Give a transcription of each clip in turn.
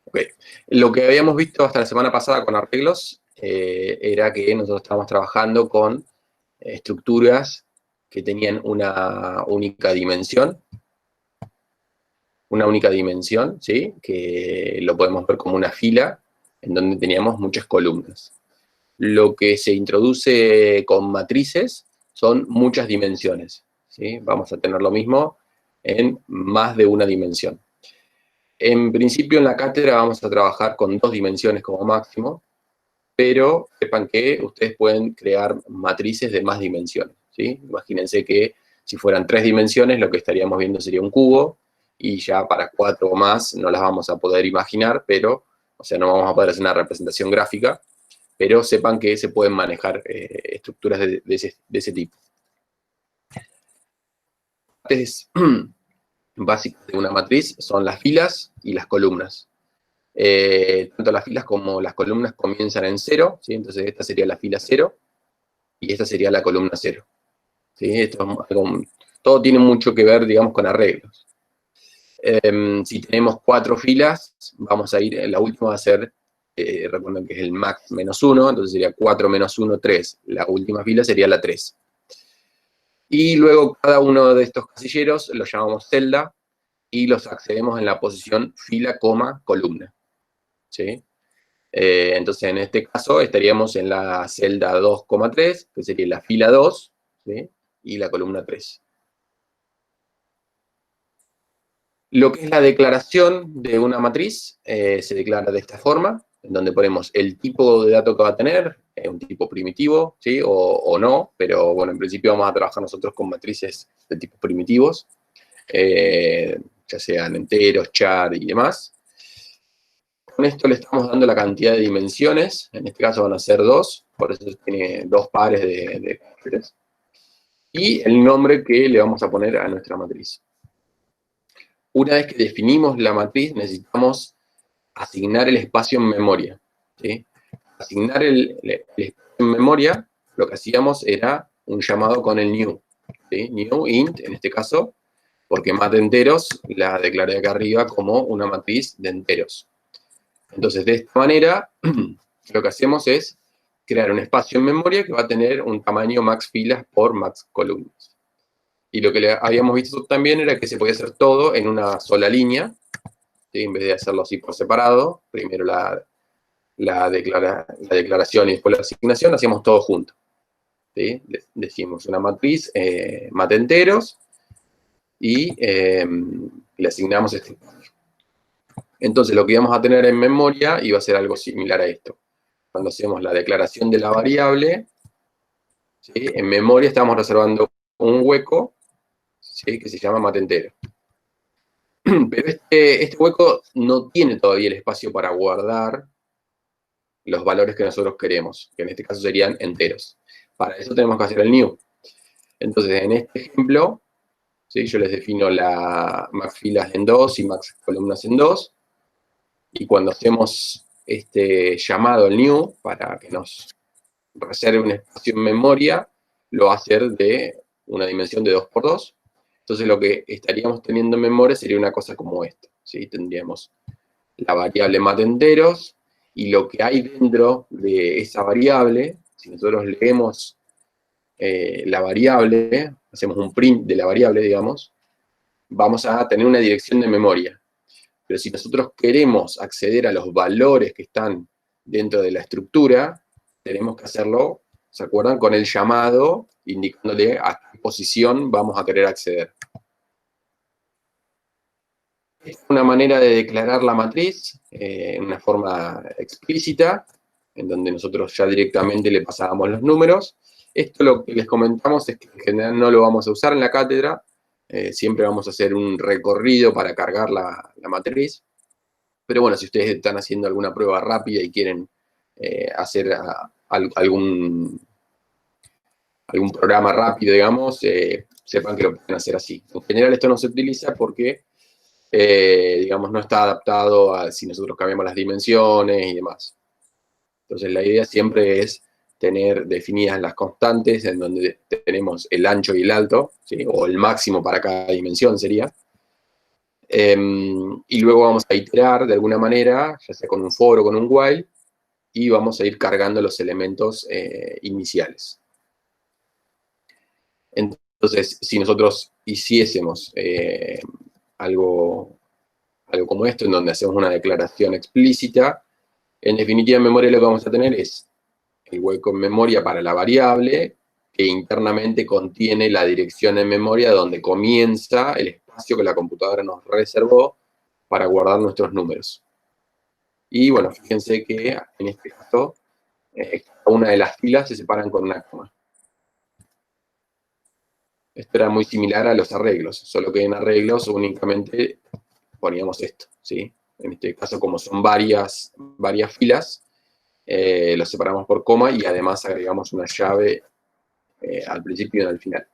Ok. Lo que habíamos visto hasta la semana pasada con arreglos era que nosotros estábamos trabajando con estructuras que tenían una única dimensión, ¿sí? Que lo podemos ver como una fila en donde teníamos muchas columnas. Lo que se introduce con matrices son muchas dimensiones, ¿sí? Vamos a tener lo mismo en más de una dimensión. En principio en la cátedra vamos a trabajar con 2 dimensiones como máximo, pero sepan que ustedes pueden crear matrices de más dimensiones, ¿sí? Imagínense que si fueran 3 dimensiones, lo que estaríamos viendo sería un cubo, y ya para 4 o más no las vamos a poder imaginar, pero, o sea, no vamos a poder hacer una representación gráfica, pero sepan que se pueden manejar estructuras de ese tipo. Partes básicas de una matriz son las filas y las columnas. Tanto las filas como las columnas comienzan en 0, ¿sí? Entonces esta sería la fila 0 y esta sería la columna 0. ¿Sí? Todo tiene mucho que ver, digamos, con arreglos. Si tenemos 4 filas, vamos a ir, la última va a ser, recuerden que es el max menos 1, entonces sería 4 menos 1, 3. La última fila sería la 3. Y luego cada uno de estos casilleros los llamamos celda y los accedemos en la posición fila, coma, columna. ¿Sí? Entonces, en este caso, estaríamos en la celda 2,3, que sería la fila 2, ¿sí? Y la columna 3. Lo que es la declaración de una matriz se declara de esta forma, en donde ponemos el tipo de dato que va a tener, un tipo primitivo, ¿sí? O no, pero bueno, en principio vamos a trabajar nosotros con matrices de tipos primitivos, ya sean enteros, char y demás. Con esto le estamos dando la cantidad de dimensiones, en este caso van a ser 2, por eso tiene 2 pares de caracteres, y el nombre que le vamos a poner a nuestra matriz. Una vez que definimos la matriz, necesitamos asignar el espacio en memoria, ¿sí? Asignar el espacio en memoria, lo que hacíamos era un llamado con el new, ¿sí? New int, en este caso, porque mat enteros la declaré acá arriba como una matriz de enteros. Entonces, de esta manera, lo que hacemos es crear un espacio en memoria que va a tener un tamaño max filas por max columnas. Y lo que habíamos visto también era que se podía hacer todo en una sola línea, ¿sí? En vez de hacerlo así por separado, primero la declaración y después la asignación, hacíamos todo junto. ¿Sí? Decimos una matriz, mat enteros, y le asignamos este espacio. Entonces, lo que íbamos a tener en memoria iba a ser algo similar a esto. Cuando hacemos la declaración de la variable, ¿sí? En memoria estamos reservando un hueco, ¿sí? Que se llama mat entero. Pero este hueco no tiene todavía el espacio para guardar los valores que nosotros queremos, que en este caso serían enteros. Para eso tenemos que hacer el new. Entonces, en este ejemplo, ¿sí? Yo les defino la max filas en 2 y max columnas en 2, y cuando hacemos este llamado al new para que nos reserve un espacio en memoria, lo va a hacer de una dimensión de 2 por 2. Entonces lo que estaríamos teniendo en memoria sería una cosa como esta, ¿sí? Tendríamos la variable mat enteros, y lo que hay dentro de esa variable, si nosotros leemos la variable, hacemos un print de la variable, digamos, vamos a tener una dirección de memoria. Pero si nosotros queremos acceder a los valores que están dentro de la estructura, tenemos que hacerlo, ¿se acuerdan? Con el llamado, indicándole a qué posición vamos a querer acceder. Es una manera de declarar la matriz en una forma explícita, en donde nosotros ya directamente le pasábamos los números. Esto lo que les comentamos es que en general no lo vamos a usar en la cátedra, siempre vamos a hacer un recorrido para cargar la matriz. Pero bueno, si ustedes están haciendo alguna prueba rápida y quieren hacer algún programa rápido, digamos, sepan que lo pueden hacer así. En general esto no se utiliza porque, digamos, no está adaptado a si nosotros cambiamos las dimensiones y demás. Entonces la idea siempre es tener definidas las constantes en donde tenemos el ancho y el alto, ¿sí? O el máximo para cada dimensión sería. Y luego vamos a iterar de alguna manera, ya sea con un for o con un while, y vamos a ir cargando los elementos iniciales. Entonces, si nosotros hiciésemos algo como esto, en donde hacemos una declaración explícita, en definitiva en memoria lo que vamos a tener es el hueco en memoria para la variable, que internamente contiene la dirección en memoria donde comienza el espacio que la computadora nos reservó para guardar nuestros números. Y bueno, fíjense que en este caso, cada una de las filas se separan con una coma. Esto era muy similar a los arreglos, solo que en arreglos únicamente poníamos esto, ¿sí? En este caso, como son varias filas, los separamos por coma y además agregamos una llave al principio y al final.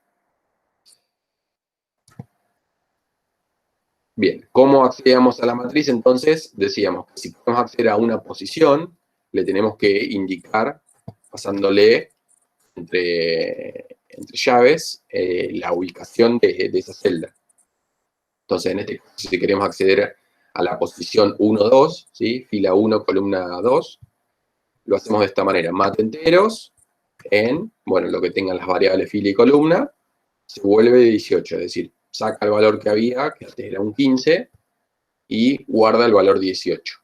Bien, ¿cómo accedíamos a la matriz? Entonces, decíamos que si queremos acceder a una posición, le tenemos que indicar, pasándole entre llaves, la ubicación de esa celda. Entonces, en este caso, si queremos acceder a la posición 1, 2, ¿sí? Fila 1, columna 2, lo hacemos de esta manera. Mat enteros en, bueno, lo que tengan las variables fila y columna, se vuelve 18, es decir, saca el valor que había, que antes era un 15, y guarda el valor 18.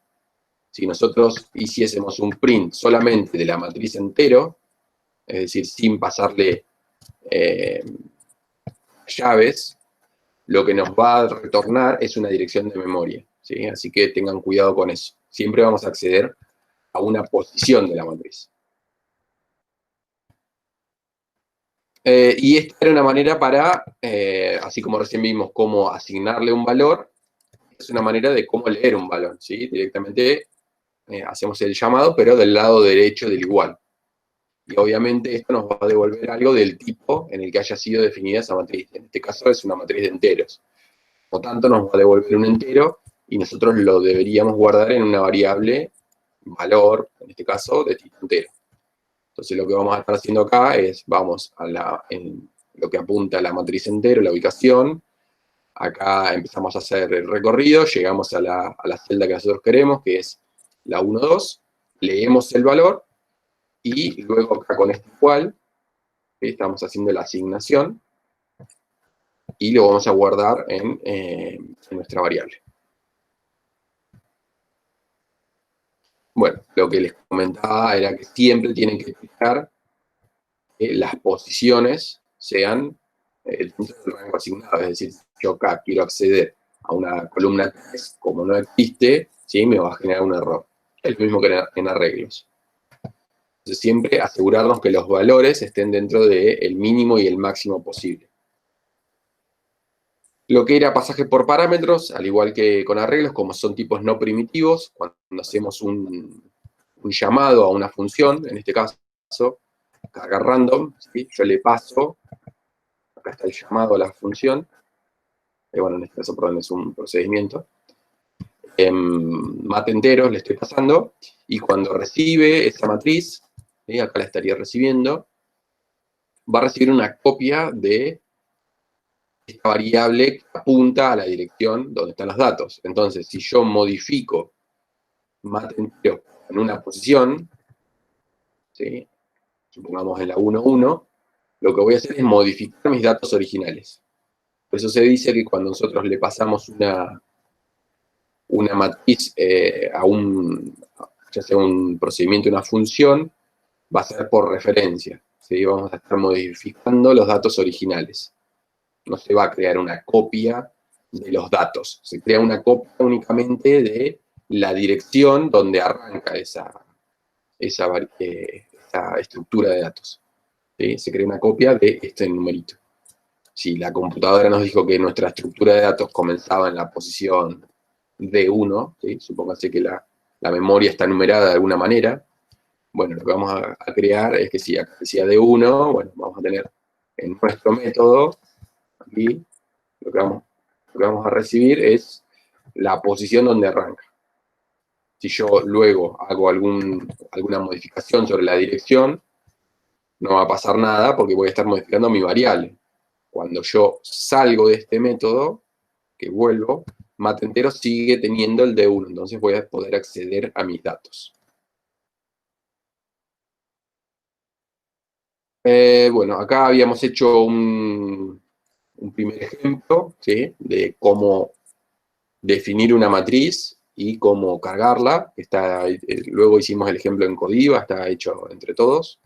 Si nosotros hiciésemos un print solamente de la matriz entero, es decir, sin pasarle llaves, lo que nos va a retornar es una dirección de memoria, ¿sí? Así que tengan cuidado con eso. Siempre vamos a acceder a una posición de la matriz. Y esta era una manera para, así como recién vimos cómo asignarle un valor, es una manera de cómo leer un valor, ¿sí? Directamente hacemos el llamado, pero del lado derecho del igual. Y obviamente esto nos va a devolver algo del tipo en el que haya sido definida esa matriz. En este caso es una matriz de enteros. Por tanto, nos va a devolver un entero y nosotros lo deberíamos guardar en una variable valor, en este caso, de tipo entero. Entonces lo que vamos a estar haciendo acá es, vamos en lo que apunta a la matriz entero, la ubicación. Acá empezamos a hacer el recorrido, llegamos a la celda que nosotros queremos, que es la 1, 2, leemos el valor, y luego acá con este igual, estamos haciendo la asignación, y lo vamos a guardar en nuestra variable. Bueno, lo que les comentaba era que siempre tienen que fijar que las posiciones sean dentro del rango asignado. Es decir, si yo acá quiero acceder a una columna 3, como no existe, ¿sí? Me va a generar un error. Es lo mismo que en arreglos. Entonces, siempre asegurarnos que los valores estén dentro del mínimo y el máximo posible. Lo que era pasaje por parámetros, al igual que con arreglos, como son tipos no primitivos, cuando hacemos un llamado a una función, en este caso, carga random, ¿sí? Yo le paso, acá está el llamado a la función, bueno, en este caso, perdón, es un procedimiento, mat enteros le estoy pasando, y cuando recibe esa matriz, ¿sí? Acá la estaría recibiendo, va a recibir una copia de esta variable que apunta a la dirección donde están los datos. Entonces, si yo modifico mat entero en una posición, ¿sí? Supongamos en la 1, 1, lo que voy a hacer es modificar mis datos originales. Por eso se dice que cuando nosotros le pasamos una matriz ya sea un procedimiento, una función, va a ser por referencia, ¿sí? Vamos a estar modificando los datos originales. No se va a crear una copia de los datos, se crea una copia únicamente de la dirección donde arranca esa estructura de datos, ¿sí? Se crea una copia de este numerito. Si la computadora nos dijo que nuestra estructura de datos comenzaba en la posición D1, ¿sí? Supóngase que la memoria está numerada de alguna manera, bueno, lo que vamos a crear es que si acá decía D1, bueno, vamos a tener en nuestro método, aquí, lo que vamos a recibir es la posición donde arranca. Si yo luego hago alguna modificación sobre la dirección, no va a pasar nada porque voy a estar modificando mi variable. Cuando yo salgo de este método, que vuelvo, mat entero sigue teniendo el D1, entonces voy a poder acceder a mis datos. Bueno, acá habíamos hecho un primer ejemplo, ¿sí?, de cómo definir una matriz y cómo cargarla. Luego hicimos el ejemplo en Codiva, está hecho entre todos.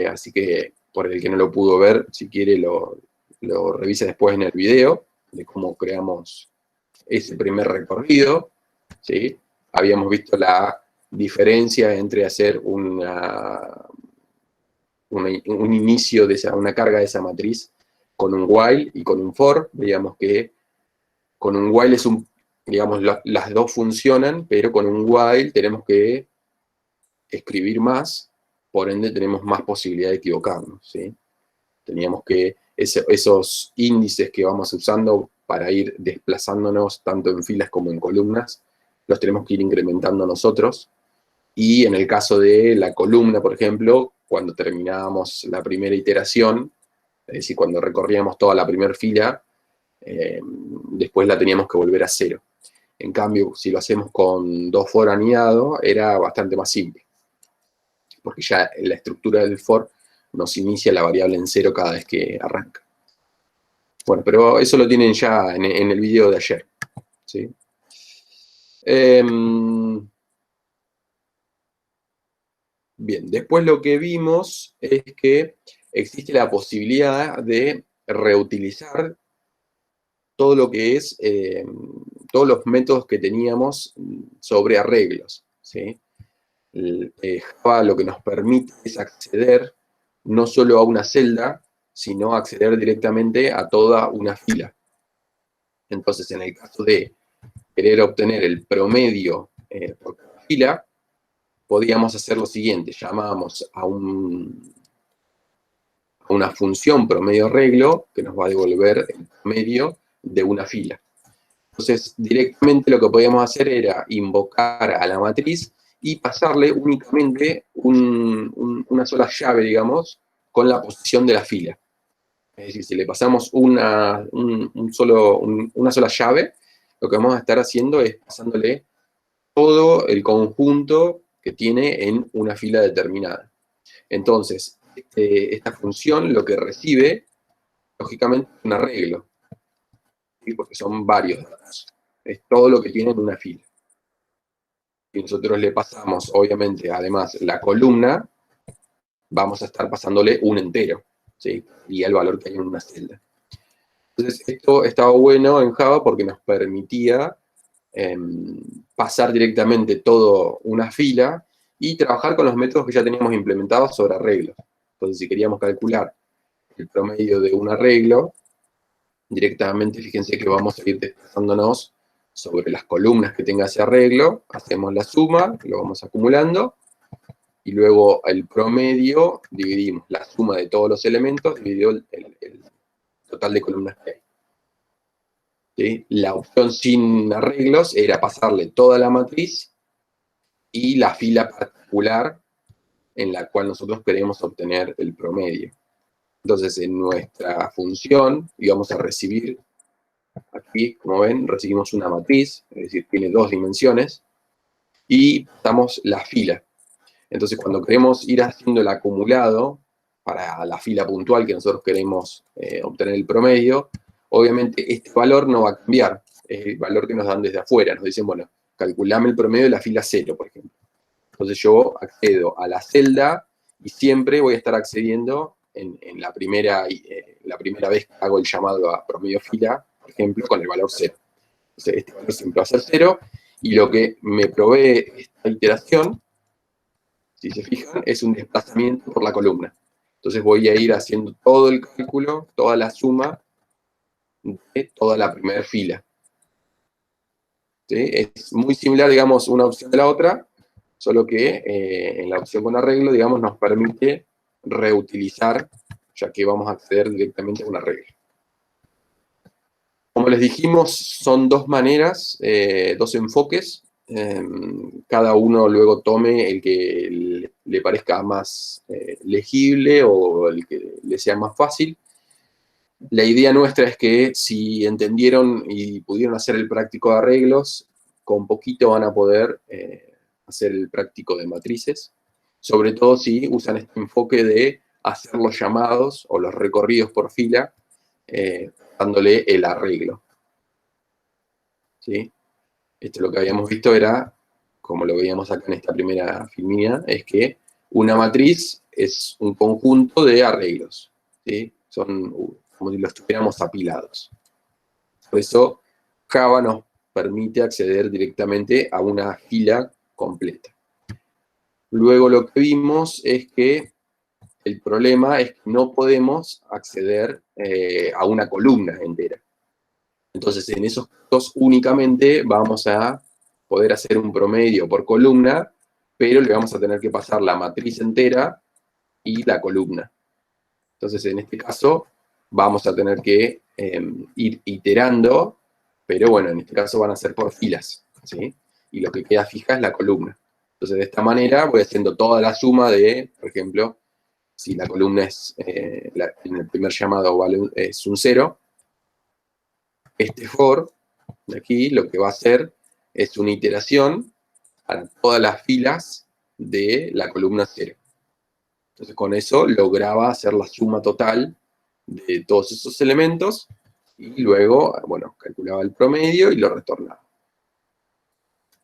Así que, por el que no lo pudo ver, si quiere lo revisa después en el video, de cómo creamos ese primer recorrido, ¿sí? Habíamos visto la diferencia entre hacer un inicio de una carga de esa matriz con un while y con un for. Veíamos que con un while digamos, las dos funcionan, pero con un while tenemos que escribir más, por ende tenemos más posibilidad de equivocarnos, ¿sí? Teníamos que, esos índices que vamos usando para ir desplazándonos tanto en filas como en columnas, los tenemos que ir incrementando nosotros. Y en el caso de la columna, por ejemplo, cuando terminábamos la primera iteración, es decir, cuando recorríamos toda la primera fila, después la teníamos que volver a cero. En cambio, si lo hacemos con dos for anidado, era bastante más simple, porque ya en la estructura del for nos inicia la variable en cero cada vez que arranca. Bueno, pero eso lo tienen ya en el video de ayer, ¿sí? Bien, después lo que vimos es que existe la posibilidad de reutilizar todo lo que es, todos los métodos que teníamos sobre arreglos, ¿sí? Java lo que nos permite es acceder no solo a una celda, sino acceder directamente a toda una fila. Entonces, en el caso de querer obtener el promedio por cada fila, podíamos hacer lo siguiente: llamábamos a una función promedio arreglo que nos va a devolver el promedio de una fila. Entonces, directamente lo que podíamos hacer era invocar a la matriz y pasarle únicamente una sola llave, digamos, con la posición de la fila. Es decir, si le pasamos una sola llave, lo que vamos a estar haciendo es pasándole todo el conjunto que tiene en una fila determinada. Entonces, esta función lo que recibe, lógicamente, es un arreglo, ¿sí?, porque son varios datos. Es todo lo que tiene en una fila. Y nosotros le pasamos, obviamente, además, la columna, vamos a estar pasándole un entero, ¿sí?, y el valor que hay en una celda. Entonces, esto estaba bueno en Java porque nos permitía pasar directamente toda una fila y trabajar con los métodos que ya teníamos implementados sobre arreglos. Entonces, si queríamos calcular el promedio de un arreglo, directamente, fíjense que vamos a ir desplazándonos sobre las columnas que tenga ese arreglo, hacemos la suma, lo vamos acumulando, y luego el promedio, dividimos la suma de todos los elementos, dividido el total de columnas que hay. ¿Sí? La opción sin arreglos era pasarle toda la matriz y la fila particular en la cual nosotros queremos obtener el promedio. Entonces, en nuestra función íbamos a recibir, aquí, como ven, recibimos una matriz, es decir, tiene dos dimensiones, y damos la fila. Entonces, cuando queremos ir haciendo el acumulado para la fila puntual que nosotros queremos obtener el promedio, obviamente este valor no va a cambiar, es el valor que nos dan desde afuera. Nos dicen, bueno, calculame el promedio de la fila 0, por ejemplo. Entonces yo accedo a la celda y siempre voy a estar accediendo en la primera vez que hago el llamado a promedio fila, por ejemplo, con el valor 0. Entonces este valor siempre va a ser 0, y lo que me provee esta iteración, si se fijan, es un desplazamiento por la columna. Entonces voy a ir haciendo todo el cálculo, toda la suma de toda la primera fila. ¿Sí? Es muy similar, digamos, una opción de la otra, solo que en la opción con arreglo, digamos, nos permite reutilizar, ya que vamos a acceder directamente a un arreglo. Como les dijimos, son dos maneras, dos enfoques. Cada uno luego tome el que le parezca más legible o el que le sea más fácil. La idea nuestra es que si entendieron y pudieron hacer el práctico de arreglos, con poquito van a poder hacer el práctico de matrices, sobre todo si usan este enfoque de hacer los llamados o los recorridos por fila, dándole el arreglo. ¿Sí? Esto lo que habíamos visto era, como lo veíamos acá en esta primera filmina, es que una matriz es un conjunto de arreglos. ¿Sí? Son como si los tuviéramos apilados. Por eso Java nos permite acceder directamente a una fila completa. Luego lo que vimos es que el problema es que no podemos acceder a una columna entera. Entonces, en esos casos únicamente vamos a poder hacer un promedio por columna, pero le vamos a tener que pasar la matriz entera y la columna. Entonces, en este caso, vamos a tener que ir iterando, pero bueno, en este caso van a ser por filas, ¿sí? Y lo que queda fija es la columna. Entonces, de esta manera voy haciendo toda la suma de, por ejemplo, si la columna es, en el primer llamado es un 0, este for de aquí lo que va a hacer es una iteración para todas las filas de la columna 0. Entonces con eso lograba hacer la suma total de todos esos elementos y luego, bueno, calculaba el promedio y lo retornaba.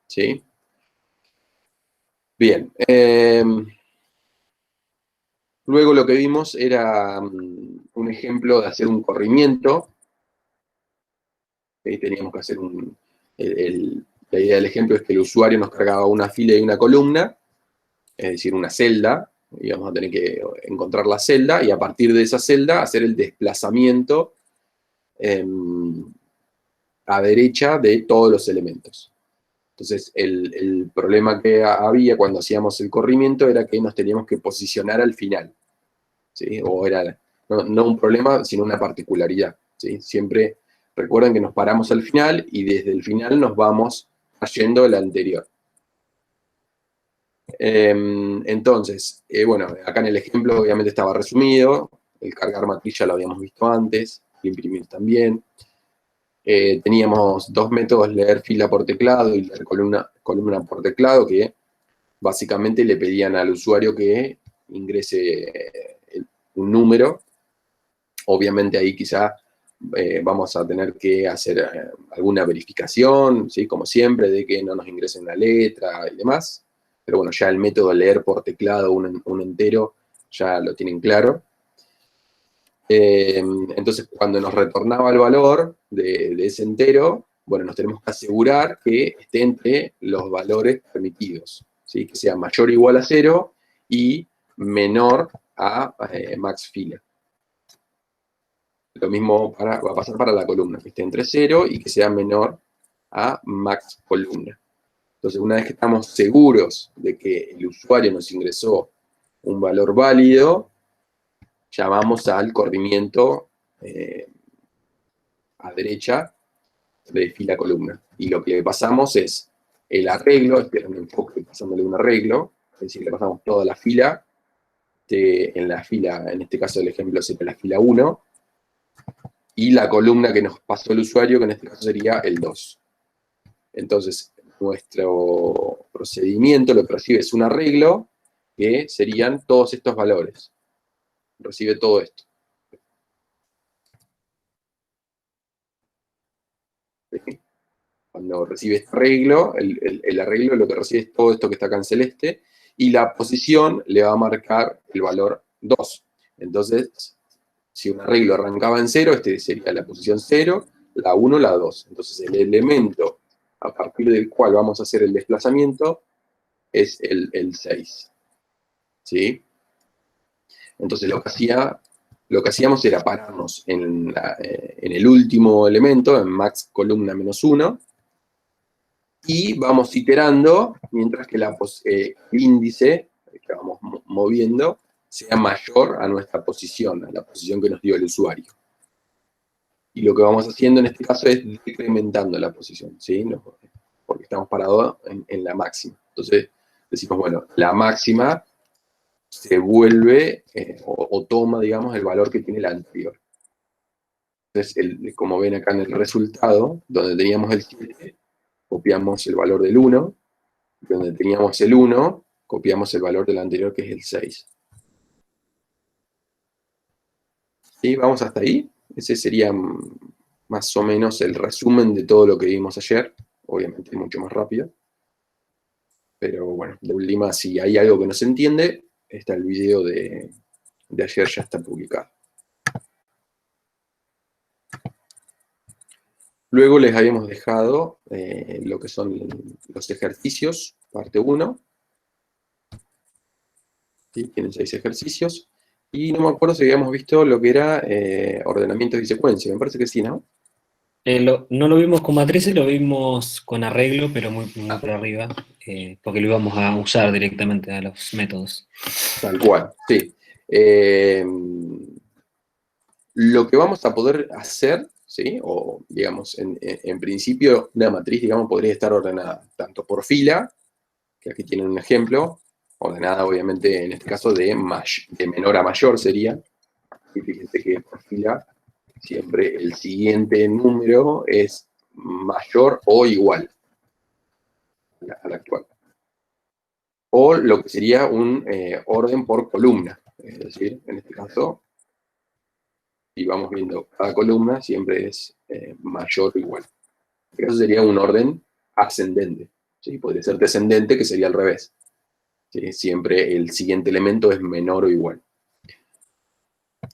¿Sí? Bien. Luego lo que vimos era un ejemplo de hacer un corrimiento. Teníamos que hacer la idea del ejemplo es que el usuario nos cargaba una fila y una columna, es decir, una celda, y vamos a tener que encontrar la celda, y a partir de esa celda hacer el desplazamiento a derecha de todos los elementos. Entonces, el problema que había cuando hacíamos el corrimiento era que nos teníamos que posicionar al final, ¿sí? O era no un problema, sino una particularidad, ¿sí? Siempre recuerden que nos paramos al final y desde el final nos vamos yendo el anterior. Entonces, bueno, acá en el ejemplo obviamente estaba resumido, el cargar matriz ya lo habíamos visto antes, el imprimir también. Teníamos dos métodos, leer fila por teclado y leer columna por teclado, que básicamente le pedían al usuario que ingrese un número. Obviamente ahí quizá vamos a tener que hacer alguna verificación, ¿sí? Como siempre, de que no nos ingresen una letra y demás. Pero bueno, ya el método de leer por teclado un entero ya lo tienen claro. Entonces, cuando nos retornaba el valor de ese entero, bueno, nos tenemos que asegurar que esté entre los valores permitidos, ¿sí? Que sea mayor o igual a 0 y menor a max fila. Lo mismo va a pasar para la columna, que esté entre 0 y que sea menor a max columna. Entonces, una vez que estamos seguros de que el usuario nos ingresó un valor válido, llamamos al corrimiento a derecha de fila columna. Y lo que le pasamos es el arreglo, este es un enfoque pasándole un arreglo, es decir, le pasamos toda la fila, en la fila, en este caso el ejemplo sería la fila 1, y la columna que nos pasó el usuario, que en este caso sería el 2. Entonces, nuestro procedimiento lo que recibe es un arreglo, que serían todos estos valores. Recibe todo esto. Cuando recibe este arreglo, el arreglo lo que recibe es todo esto que está acá en celeste, y la posición le va a marcar el valor 2. Entonces, si un arreglo arrancaba en 0, este sería la posición 0, la 1, la 2. Entonces, el elemento a partir del cual vamos a hacer el desplazamiento es el 6. ¿Sí? Entonces, lo que hacíamos era pararnos en el último elemento, en max columna menos 1, y vamos iterando mientras que el índice que vamos moviendo sea mayor a nuestra posición, a la posición que nos dio el usuario. Y lo que vamos haciendo en este caso es decrementando la posición, ¿sí? Porque estamos parados en la máxima. Entonces decimos, bueno, la máxima se vuelve o toma, digamos, el valor que tiene la anterior. Entonces, como ven acá en el resultado, donde teníamos el 7, copiamos el valor del 1, donde teníamos el 1, copiamos el valor del anterior, que es el 6. ¿Sí? ¿Vamos hasta ahí? Ese sería más o menos el resumen de todo lo que vimos ayer, obviamente mucho más rápido. Pero bueno, de última, si hay algo que no se entiende, está el video de ayer, ya está publicado. Luego les habíamos dejado lo que son los ejercicios, parte 1. ¿Sí? Tienen 6 ejercicios. Y no me acuerdo si habíamos visto lo que era ordenamientos y secuencia. Me parece que sí, ¿no? No lo vimos con matrices, lo vimos con arreglo, pero muy por arriba, porque lo íbamos a usar directamente a los métodos. Tal cual, sí. Lo que vamos a poder hacer, ¿sí? O digamos, en principio, una matriz, digamos, podría estar ordenada tanto por fila, que aquí tienen un ejemplo, ordenada obviamente en este caso de menor a mayor sería. Y fíjense que por fila siempre el siguiente número es mayor o igual al actual. O lo que sería un orden por columna. Es decir, en este caso, si vamos viendo cada columna, siempre es mayor o igual. En este caso sería un orden ascendente. ¿Sí? Podría ser descendente, que sería al revés. ¿Sí? Siempre el siguiente elemento es menor o igual.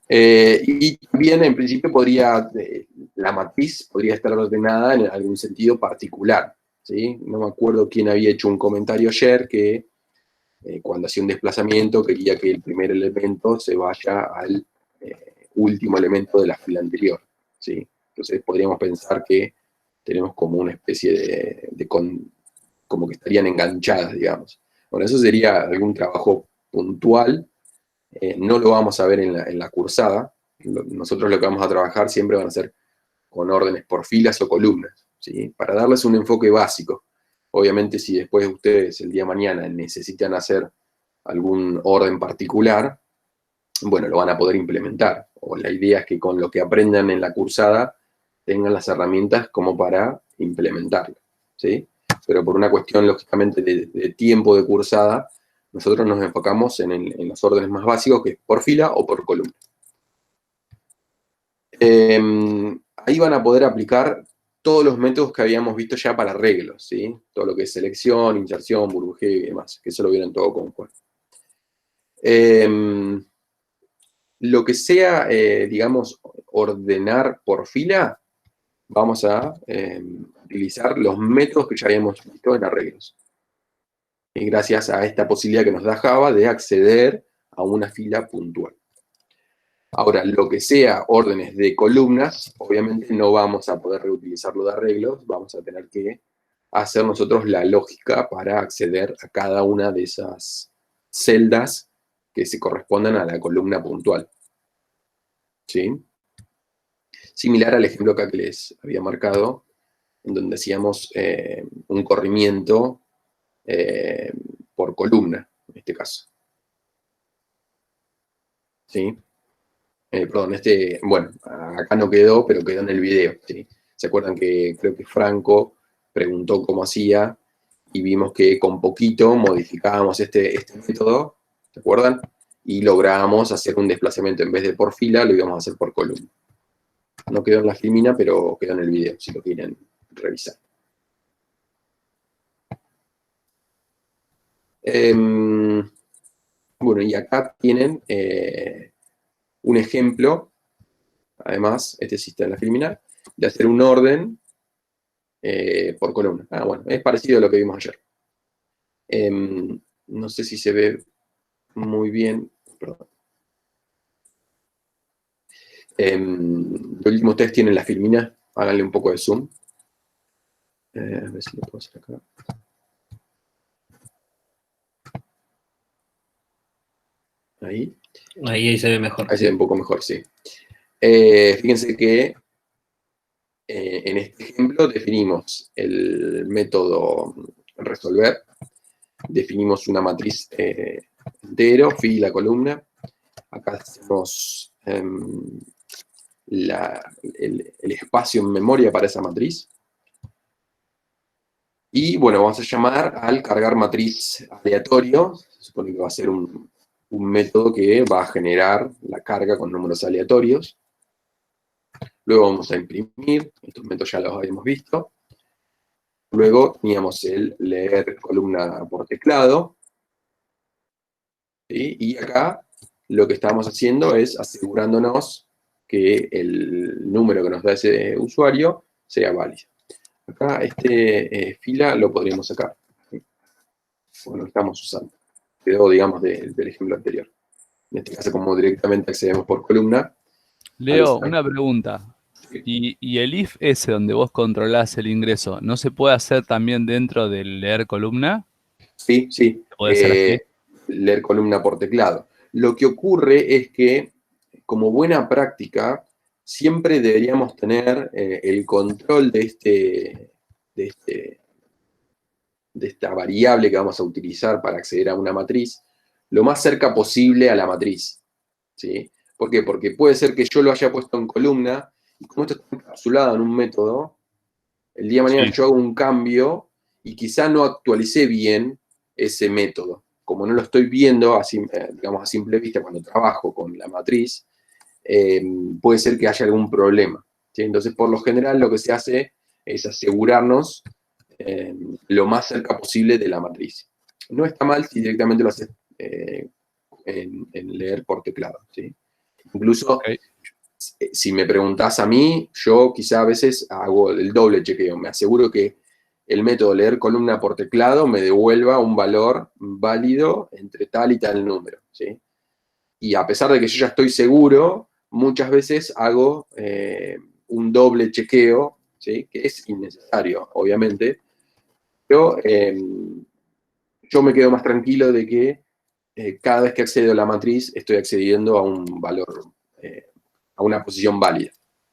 Y también, en principio, la matriz podría estar ordenada en algún sentido particular. ¿Sí? No me acuerdo quién había hecho un comentario ayer que cuando hacía un desplazamiento quería que el primer elemento se vaya al último elemento de la fila anterior. ¿Sí? Entonces podríamos pensar que tenemos como una especie como que estarían enganchadas, digamos. Bueno, eso sería algún trabajo puntual. No lo vamos a ver en la cursada. Nosotros lo que vamos a trabajar siempre van a ser con órdenes por filas o columnas, ¿sí? Para darles un enfoque básico. Obviamente, si después ustedes el día de mañana necesitan hacer algún orden particular, bueno, lo van a poder implementar. O la idea es que con lo que aprendan en la cursada tengan las herramientas como para implementarlo, ¿sí? Pero por una cuestión, lógicamente, de tiempo de cursada, nosotros nos enfocamos en los órdenes más básicos, que es por fila o por columna. Ahí van a poder aplicar todos los métodos que habíamos visto ya para arreglos, ¿sí? Todo lo que es selección, inserción, burbujeo y demás, que eso lo vieron todo con Juan. Lo que sea, digamos, ordenar por fila, vamos a utilizar los métodos que ya habíamos visto en arreglos. Y gracias a esta posibilidad que nos da Java de acceder a una fila puntual. Ahora, lo que sea órdenes de columnas, obviamente no vamos a poder reutilizarlo de arreglos, vamos a tener que hacer nosotros la lógica para acceder a cada una de esas celdas que se correspondan a la columna puntual. ¿Sí? Similar al ejemplo acá que les había marcado, en donde hacíamos un corrimiento por columna, en este caso. ¿Sí? Perdón, bueno, acá no quedó, pero quedó en el video. ¿Sí? ¿Se acuerdan que creo que Franco preguntó cómo hacía y vimos que con poquito modificábamos este método, ¿se acuerdan? Y lográbamos hacer un desplazamiento en vez de por fila, lo íbamos a hacer por columna. No quedó en la filmina, pero quedó en el video, si lo quieren revisar. Bueno, y acá tienen un ejemplo, además, este sí está en la filmina, de hacer un orden por columna. Bueno, es parecido a lo que vimos ayer. No sé si se ve muy bien, perdón. De último, ustedes tienen la filmina, háganle un poco de zoom. A ver si lo puedo hacer acá. Ahí. Ahí se ve mejor. Ahí se ve un poco mejor, sí. Fíjense que en este ejemplo definimos el método resolver, definimos una matriz entero, fila, columna. Acá hacemos el espacio en memoria para esa matriz. Y bueno, vamos a llamar al cargar matriz aleatorio. Se supone que va a ser un método que va a generar la carga con números aleatorios. Luego vamos a imprimir, estos métodos ya los habíamos visto. Luego teníamos el leer columna por teclado. ¿Sí? Y acá lo que estamos haciendo es asegurándonos que el número que nos da ese usuario sea válido. Acá fila lo podríamos sacar. Bueno, lo estamos usando. Quedó, digamos, del ejemplo anterior. En este caso, como directamente accedemos por columna. Leo, una pregunta. ¿Y el if ese donde vos controlás el ingreso, no se puede hacer también dentro del leer columna? Sí, sí. ¿Puede ser así? Leer columna por teclado. Lo que ocurre es que, como buena práctica, siempre deberíamos tener el control de esta variable que vamos a utilizar para acceder a una matriz, lo más cerca posible a la matriz. ¿Sí? ¿Por qué? Porque puede ser que yo lo haya puesto en columna, y como esto está encapsulado en un método, el día de mañana yo hago un cambio y quizá no actualicé bien ese método. Como no lo estoy viendo, digamos, a simple vista cuando trabajo con la matriz, puede ser que haya algún problema. ¿Sí? Entonces, por lo general, lo que se hace es asegurarnos lo más cerca posible de la matriz. No está mal si directamente lo haces en leer por teclado. ¿Sí? Incluso, si me preguntás a mí, yo quizá a veces hago el doble chequeo. Me aseguro que el método leer columna por teclado me devuelva un valor válido entre tal y tal número. ¿Sí? Y a pesar de que yo ya estoy seguro, muchas veces hago un doble chequeo, ¿sí? Que es innecesario, obviamente, pero yo me quedo más tranquilo de que cada vez que accedo a la matriz estoy accediendo a un valor, a una posición válida.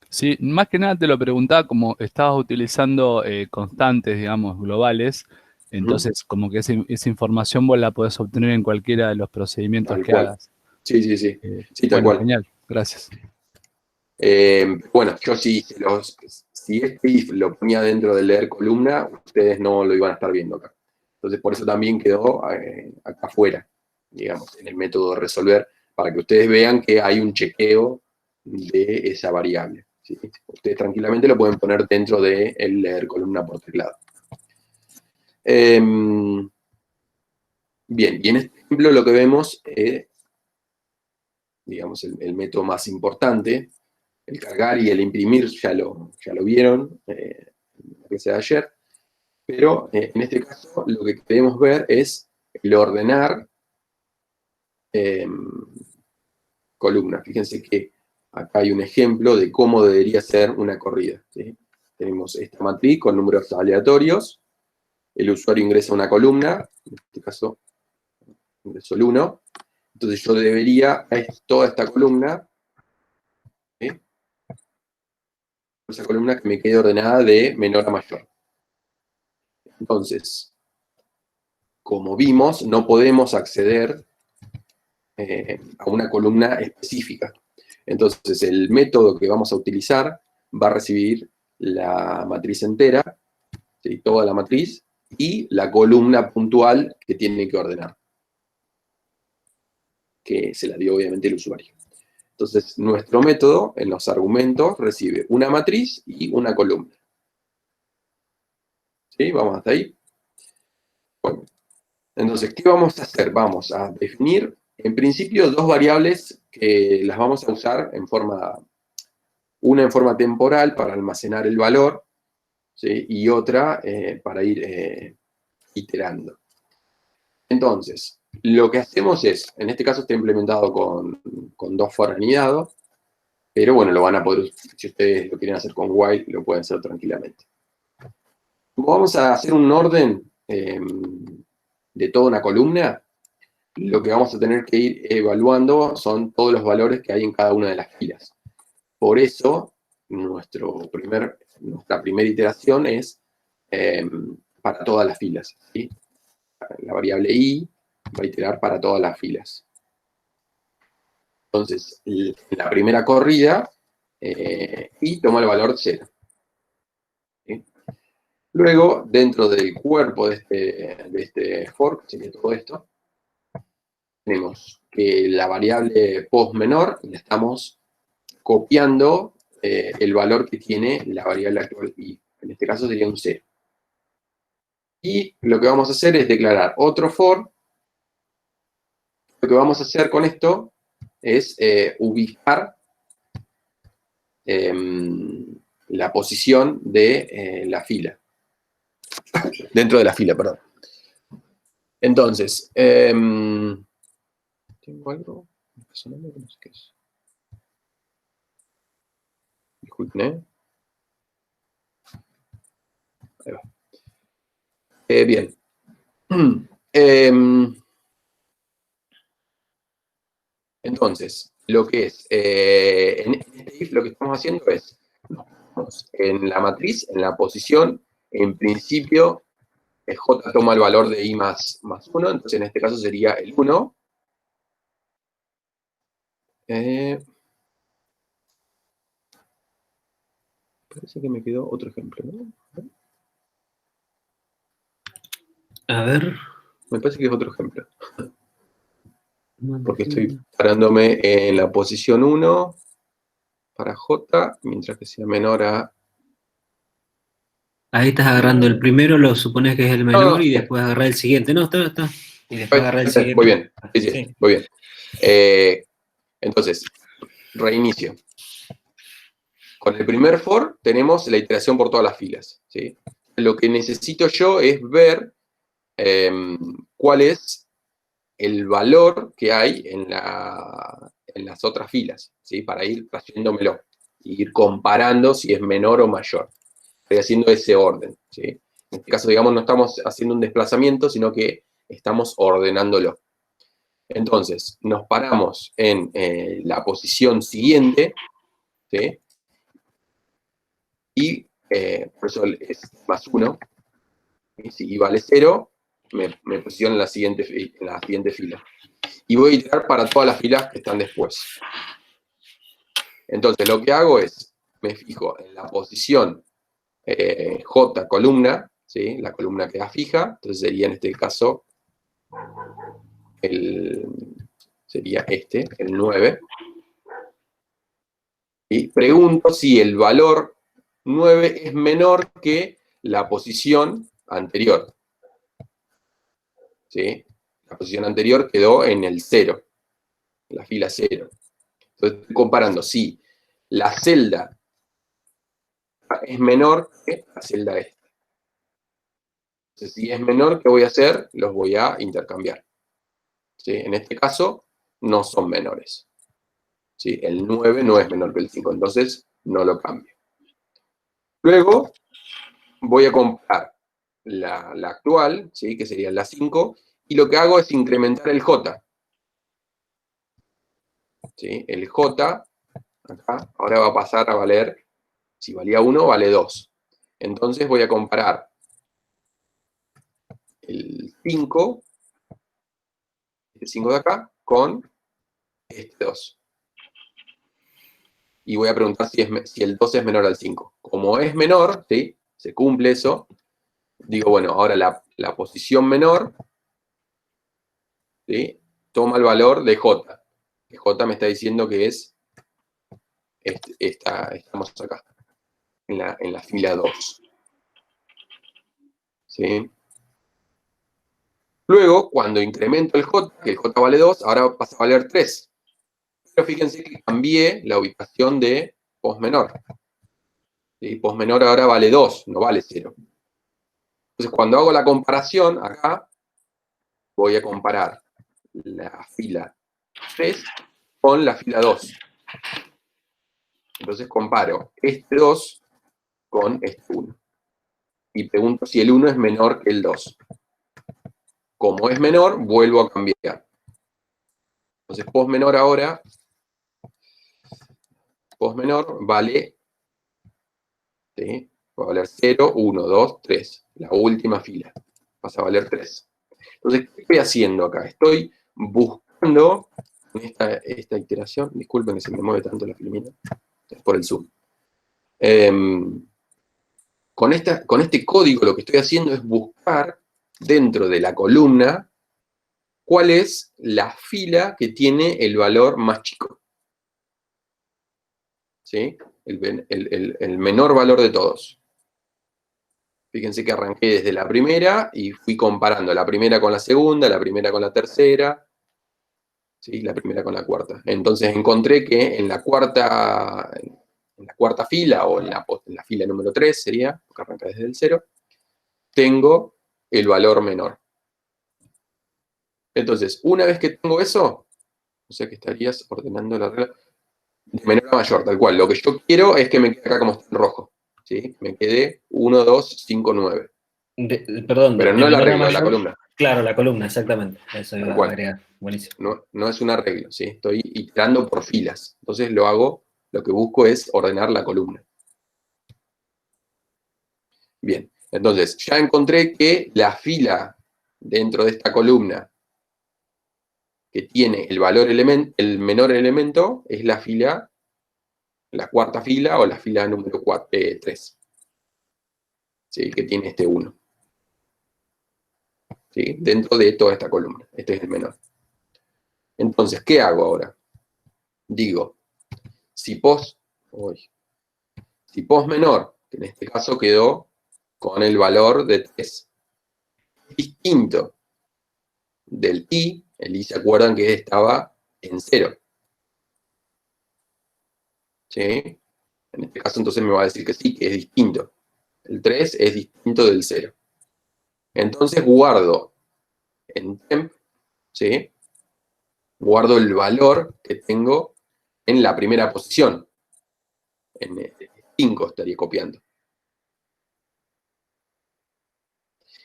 Sí, más que nada te lo preguntaba como estabas utilizando constantes, digamos, globales, entonces como que esa información vos la podés obtener en cualquiera de los procedimientos Tal que cual. hagas. Sí, sí, sí. Sí, tal Bueno, cual. genial, gracias. Bueno, yo si este if lo ponía dentro del leer columna, ustedes no lo iban a estar viendo acá. Entonces, por eso también quedó acá afuera, digamos, en el método de resolver, para que ustedes vean que hay un chequeo de esa variable. ¿Sí? Ustedes tranquilamente lo pueden poner dentro del leer columna por teclado. Bien, y en este ejemplo lo que vemos es, digamos, el método más importante. El cargar y el imprimir ya lo vieron en la clase de ayer, pero en este caso lo que queremos ver es el ordenar columnas. Fíjense que acá hay un ejemplo de cómo debería ser una corrida. ¿Sí? Tenemos esta matriz con números aleatorios, el usuario ingresa una columna, en este caso ingreso el 1, entonces yo debería, toda esta columna, ¿sí? Esa columna que me quede ordenada de menor a mayor. Entonces, como vimos, no podemos acceder a una columna específica. Entonces, el método que vamos a utilizar va a recibir la matriz entera, ¿sí? Toda la matriz, y la columna puntual que tiene que ordenar, que se la dio obviamente el usuario. Entonces, nuestro método, en los argumentos, recibe una matriz y una columna. ¿Sí? ¿Vamos hasta ahí? Bueno, entonces, ¿qué vamos a hacer? Vamos a definir, en principio, dos variables que las vamos a usar una en forma temporal para almacenar el valor, ¿sí? Y otra para ir iterando. Entonces, lo que hacemos es, en este caso está implementado con dos for anidado, pero bueno, lo van a poder, si ustedes lo quieren hacer con while, lo pueden hacer tranquilamente. Como vamos a hacer un orden de toda una columna, lo que vamos a tener que ir evaluando son todos los valores que hay en cada una de las filas. Por eso, nuestra primera iteración es para todas las filas. ¿Sí? La variable i va a iterar para todas las filas. Entonces, en la primera corrida, y toma el valor 0. ¿Sí? Luego, dentro del cuerpo de este for, que sería todo esto, tenemos que la variable post menor la estamos copiando el valor que tiene la variable actual y en este caso sería un 0. Y lo que vamos a hacer es declarar otro for. Lo que vamos a hacer con esto es ubicar la posición de la fila. Dentro de la fila, perdón. Entonces, tengo algo. Personalmente no sé qué es. Disculpen, Ahí va. Bien. Entonces, lo que es, en este if lo que estamos haciendo es, en la matriz, en la posición, en principio, J toma el valor de I más 1, entonces en este caso sería el 1. Parece que me quedó otro ejemplo, ¿no? A ver. Me parece que es otro ejemplo. Porque estoy parándome en la posición 1 para J, mientras que sea menor a... Ahí estás agarrando el primero, lo supones que es el menor, No, y después agarrar el siguiente. No, está. Y después agarrar el siguiente. Muy bien, sí, Sí. muy bien. Entonces, reinicio. Con el primer for tenemos la iteración por todas las filas, ¿sí? Lo que necesito yo es ver cuál es el valor que hay en las otras filas, ¿sí? Para ir trayéndomelo y ir comparando si es menor o mayor. Estoy haciendo ese orden, ¿sí? En este caso, digamos, no estamos haciendo un desplazamiento, sino que estamos ordenándolo. Entonces, nos paramos en la posición siguiente, ¿sí? Y por eso es más 1. ¿Sí? Si I vale 0, me posiciono en la siguiente fila. Y voy a iterar para todas las filas que están después. Entonces, lo que hago es, me fijo en la posición J columna, ¿sí? La columna queda fija, entonces sería en este caso, sería el 9. Y pregunto si el valor 9 es menor que la posición anterior. ¿Sí? La posición anterior quedó en el 0, en la fila 0. Entonces estoy comparando si la celda es menor que la celda esta. Entonces, si es menor, ¿qué voy a hacer? Los voy a intercambiar. ¿Sí? En este caso, no son menores. ¿Sí? El 9 no es menor que el 5, entonces no lo cambio. Luego, voy a comparar la actual, ¿sí? Que sería la 5, y lo que hago es incrementar el J. ¿Sí? El J, acá, ahora va a pasar a valer, si valía 1, vale 2. Entonces voy a comparar el 5, este 5 de acá, con este 2. Y voy a preguntar si el 2 es menor al 5. Como es menor, ¿sí? Se cumple eso. Digo, bueno, ahora la posición menor, ¿sí? Toma el valor de J. Que J me está diciendo que es, estamos acá, en la fila 2. ¿Sí? Luego, cuando incremento el J, que el J vale 2, ahora pasa a valer 3. Pero fíjense que cambié la ubicación de post menor. ¿Sí? Post menor ahora vale 2, no vale 0. Entonces, cuando hago la comparación, acá, voy a comparar la fila 3 con la fila 2. Entonces comparo este 2 con este 1. Y pregunto si el 1 es menor que el 2. Como es menor, vuelvo a cambiar. Entonces, post menor ahora, post menor vale, ¿sí? Va a valer 0, 1, 2, 3. La última fila. Pasa a valer 3. Entonces, ¿qué estoy haciendo acá? Estoy buscando en esta iteración, disculpen que se me mueve tanto la filmina, es por el zoom. Con este código lo que estoy haciendo es buscar dentro de la columna cuál es la fila que tiene el valor más chico. ¿Sí? El menor valor de todos. Fíjense que arranqué desde la primera y fui comparando la primera con la segunda, la primera con la tercera, ¿sí? La primera con la cuarta. Entonces encontré que en la cuarta fila, o en la fila número 3 sería, porque arranca desde el 0, tengo el valor menor. Entonces, una vez que tengo eso, o sea que estarías ordenando la regla de menor a mayor, tal cual. Lo que yo quiero es que me quede acá como está en rojo. ¿Sí? Me quede 1, 2, 5, 9. Perdón, Pero de no el menor a arreglo, la mayor. columna. Claro, la columna, exactamente. Eso Tal iba a cual. agregar. Buenísimo. No es un arreglo, ¿sí? Estoy iterando por filas. Entonces lo que busco es ordenar la columna. Bien, entonces ya encontré que la fila dentro de esta columna que tiene el menor elemento es la cuarta fila o la fila número 3. ¿Sí? Que tiene este 1. ¿Sí? Dentro de toda esta columna. Este es el menor. Entonces, ¿qué hago ahora? Digo, si pos menor, que en este caso quedó con el valor de 3, distinto del i, el i se acuerdan que estaba en 0. ¿Sí? En este caso entonces me va a decir que sí, que es distinto. El 3 es distinto del 0. Entonces guardo en temp, ¿sí? Guardo el valor que tengo en la primera posición. En 5 estaría copiando.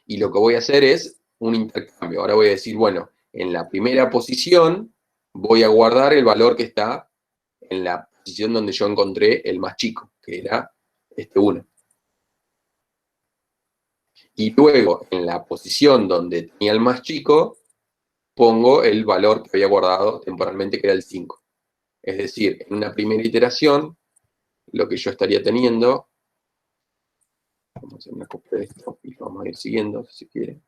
Y lo que voy a hacer es un intercambio. Ahora voy a decir, bueno, en la primera posición voy a guardar el valor que está en la posición donde yo encontré el más chico, que era este 1. Y luego, en la posición donde tenía el más chico, pongo el valor que había guardado temporalmente, que era el 5. Es decir, en una primera iteración, lo que yo estaría teniendo, vamos a hacer una copia de esto y lo vamos a ir siguiendo, si quiere.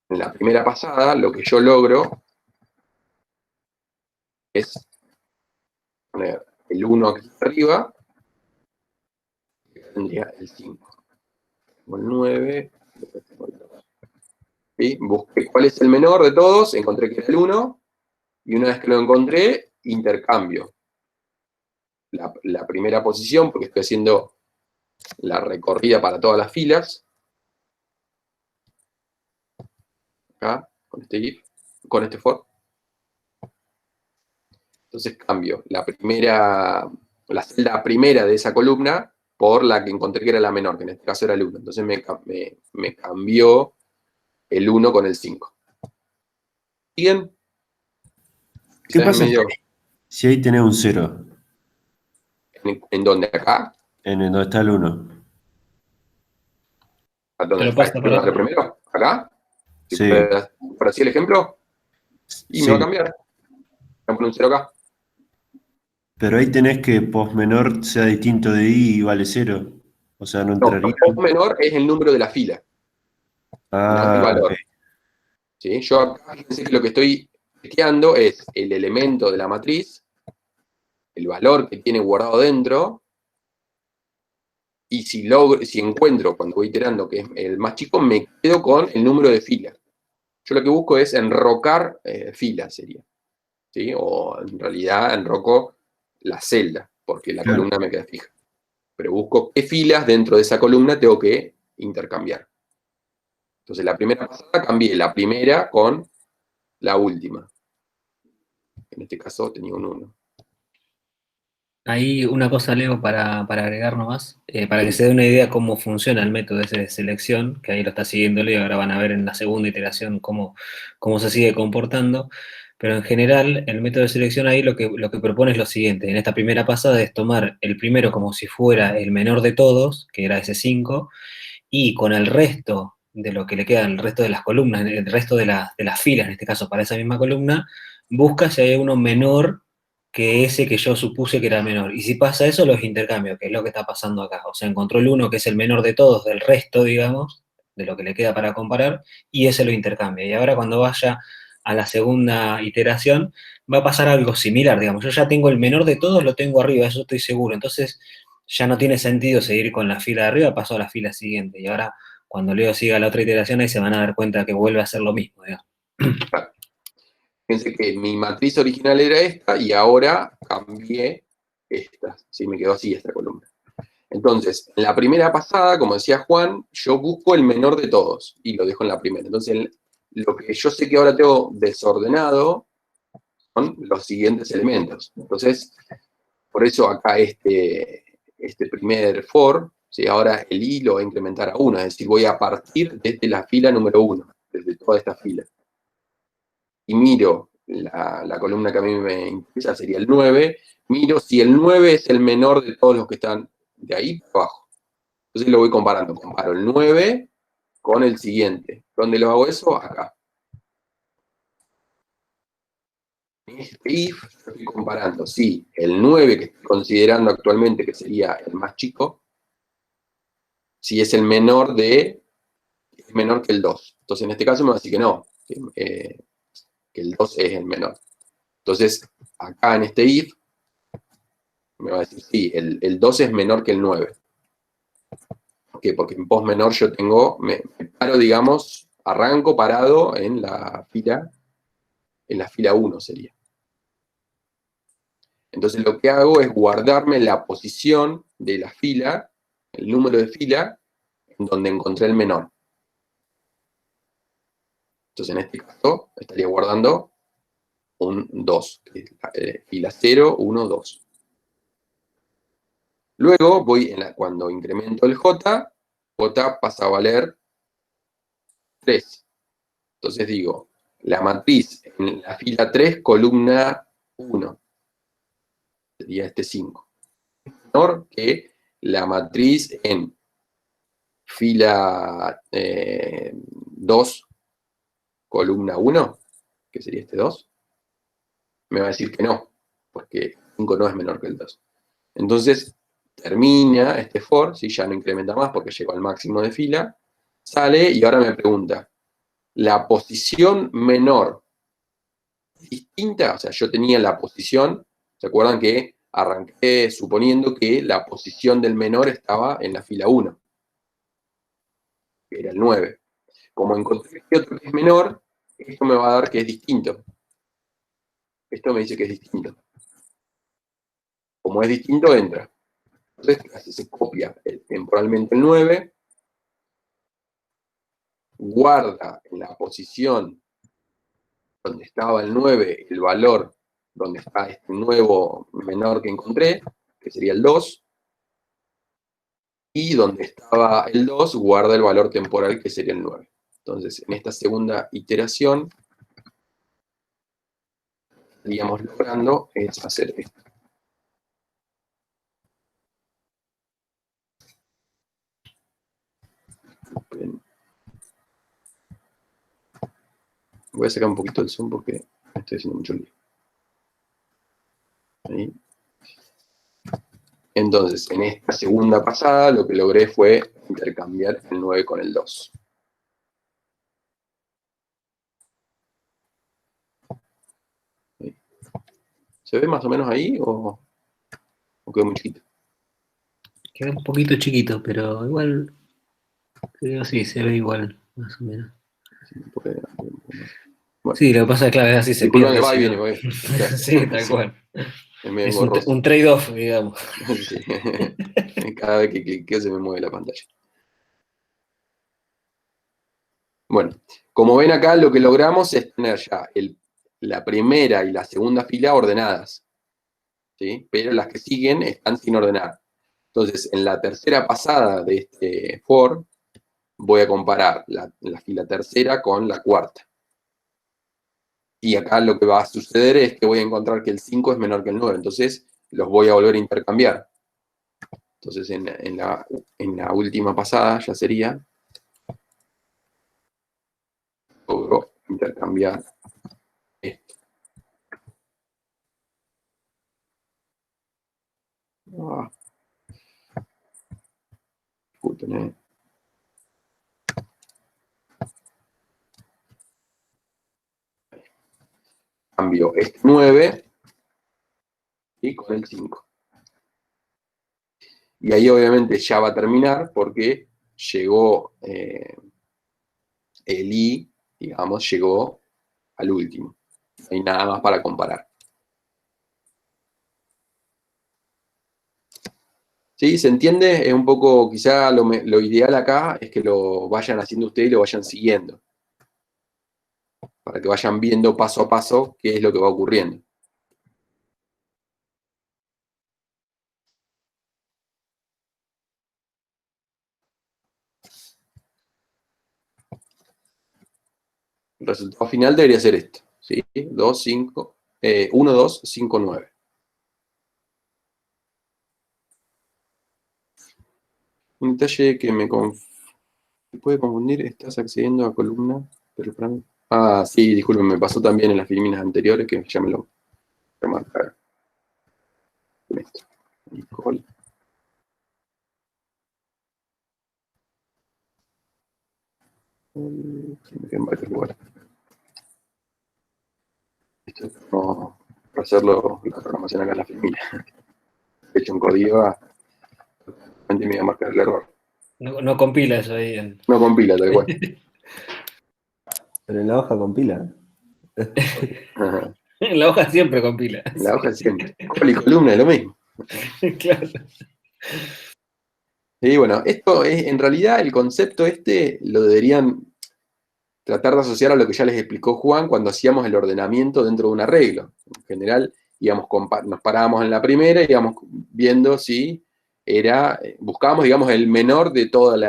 En la primera pasada, lo que yo logro es poner el 1 aquí arriba, que tendría el 5. Tengo el 9, después tengo el 2. ¿Sí? Busqué cuál es el menor de todos, encontré que era el 1, y una vez que lo encontré, intercambio la primera posición, porque estoy haciendo la recorrida para todas las filas. Acá, con este if, con este for. Entonces cambio la celda primera de esa columna por la que encontré que era la menor, que en este caso era el 1. Entonces me cambió el 1 con el 5. ¿Siguen? ¿Qué Quizás pasa medio, si ahí tenés un 0? ¿en dónde? ¿Acá? En el donde está el 1. ¿A dónde Te lo está? paso ¿Quiero para. darle primero? ¿Acá? Si Sí, por así el ejemplo, y me va a sí. cambiar. Voy a poner un 0 acá. Pero ahí tenés que pos menor sea distinto de i y vale 0. O sea, no No, entraría. el menor es el número de la fila, no el Ah, ok. valor. ¿Sí? Yo acá, fíjense que lo que estoy testeando es el elemento de la matriz, el valor que tiene guardado dentro, y si encuentro, cuando voy iterando, que es el más chico, me quedo con el número de filas. Yo lo que busco es enrocar filas, sería. ¿Sí? O en realidad enroco la celda, porque la Claro. columna me queda fija. Pero busco qué filas dentro de esa columna tengo que intercambiar. Entonces, la primera pasada cambié la primera con la última. En este caso tenía un 1. Ahí una cosa, Leo, para agregar nomás, para que se dé una idea cómo funciona el método ese de selección, que ahí lo está siguiendo Leo, ahora van a ver en la segunda iteración cómo se sigue comportando, pero en general el método de selección ahí lo que propone es lo siguiente: en esta primera pasada es tomar el primero como si fuera el menor de todos, que era ese 5, y con el resto de lo que le queda, el resto de las columnas, el resto de las filas, en este caso para esa misma columna, busca si hay uno menor que ese que yo supuse que era menor. Y si pasa eso, los intercambio, que es lo que está pasando acá. O sea, encontró el uno que es el menor de todos, del resto, digamos, de lo que le queda para comparar, y ese lo intercambia. Y ahora cuando vaya a la segunda iteración, va a pasar algo similar, digamos. Yo ya tengo el menor de todos, lo tengo arriba, eso estoy seguro. Entonces, ya no tiene sentido seguir con la fila de arriba, paso a la fila siguiente. Y ahora, cuando Leo siga la otra iteración, ahí se van a dar cuenta que vuelve a hacer lo mismo, digamos. Fíjense que mi matriz original era esta y ahora cambié esta. ¿Sí? Me quedó así esta columna. Entonces, en la primera pasada, como decía Juan, yo busco el menor de todos y lo dejo en la primera. Entonces, lo que yo sé que ahora tengo desordenado son los siguientes elementos. Entonces, por eso acá este primer for, ¿sí? Ahora el i lo voy a incrementar a 1, es decir, voy a partir desde la fila número 1, desde toda esta fila. Y miro la columna que a mí me interesa, sería el 9, miro si el 9 es el menor de todos los que están de ahí para abajo. Entonces lo voy comparando, comparo el 9 con el siguiente. ¿Dónde lo hago eso? Acá. En este if estoy comparando si el 9 que estoy considerando actualmente que sería el más chico, si es el menor que el 2. Entonces en este caso me va a decir que no, que el 2 es el menor. Entonces acá en este if me va a decir sí, el 2 es menor que el 9. ¿Por qué? Porque en pos menor yo tengo, me paro, digamos, arranco parado en la fila 1 sería. Entonces lo que hago es guardarme la posición de la fila, el número de fila, en donde encontré el menor. Entonces en este caso estaría guardando un 2, que es fila 0, 1, 2. Luego voy, cuando incremento el j pasa a valer 3. Entonces digo, la matriz en la fila 3, columna 1, sería este 5. Menor que la matriz en fila 2, columna 1, que sería este 2, me va a decir que no, porque 5 no es menor que el 2. Entonces, termina este for, si ya no incrementa más porque llegó al máximo de fila, sale y ahora me pregunta, ¿la posición menor distinta? O sea, yo tenía la posición, ¿se acuerdan que arranqué suponiendo que la posición del menor estaba en la fila 1, que era el 9? Como encontré este otro que es menor, esto me va a dar que es distinto. Esto me dice que es distinto. Como es distinto, entra. Entonces se copia temporalmente el 9, guarda en la posición donde estaba el 9 el valor donde está este nuevo menor que encontré, que sería el 2, y donde estaba el 2 guarda el valor temporal que sería el 9. Entonces, en esta segunda iteración, estaríamos logrando es hacer esto. Bien. Voy a sacar un poquito el zoom porque estoy haciendo mucho lío. Ahí. Entonces, en esta segunda pasada, lo que logré fue intercambiar el 9 con el 2. ¿Sí? ¿Se ve más o menos ahí o quedó muy chiquito? Queda un poquito chiquito, pero igual, creo sí, se ve igual, más o menos. Bueno. Sí, lo que pasa es que claro, así se Disculpen pierde. que va y Si viene, no. porque, Sí, tal cual. es medio Es engorroso. un trade-off, digamos. Sí. Cada vez que cliqueo se me mueve la pantalla. Bueno, como ven acá, lo que logramos es tener ya la primera y la segunda fila ordenadas, ¿sí? Pero las que siguen están sin ordenar. Entonces, en la tercera pasada de este for, voy a comparar la fila tercera con la cuarta. Y acá lo que va a suceder es que voy a encontrar que el 5 es menor que el 9, entonces los voy a volver a intercambiar. Entonces, en la última pasada ya sería, logro intercambiar esto. Ah, disculpen, Cambio este 9 y con el 5. Y ahí obviamente ya va a terminar porque llegó el I, digamos, llegó al último. No hay nada más para comparar. ¿Sí? ¿Se entiende? Es un poco, quizá lo ideal acá es que lo vayan haciendo ustedes y lo vayan siguiendo. Para que vayan viendo paso a paso qué es lo que va ocurriendo. El resultado final debería ser esto, ¿sí? 2, 5, 1, 2, 5, 9. Un detalle que me puede confundir, estás accediendo a columna, pero para mí... Ah, sí, disculpen, me pasó también en las filminas anteriores que ya me lo remarcaron. Esto. Nicole. Me quedé en varios lugares. Esto es como para hacerlo la programación acá en la filmina. He hecho un código, me voy a marcar el error. No compila eso ahí. No compila, tal cual. Pero en la hoja compila. Ajá. En la hoja siempre compila. La hoja siempre. Col y columna es lo mismo. Claro. Y bueno, esto es, en realidad, el concepto este lo deberían tratar de asociar a lo que ya les explicó Juan cuando hacíamos el ordenamiento dentro de un arreglo. En general, nos parábamos en la primera y íbamos viendo si era, buscábamos, digamos, el menor de todo el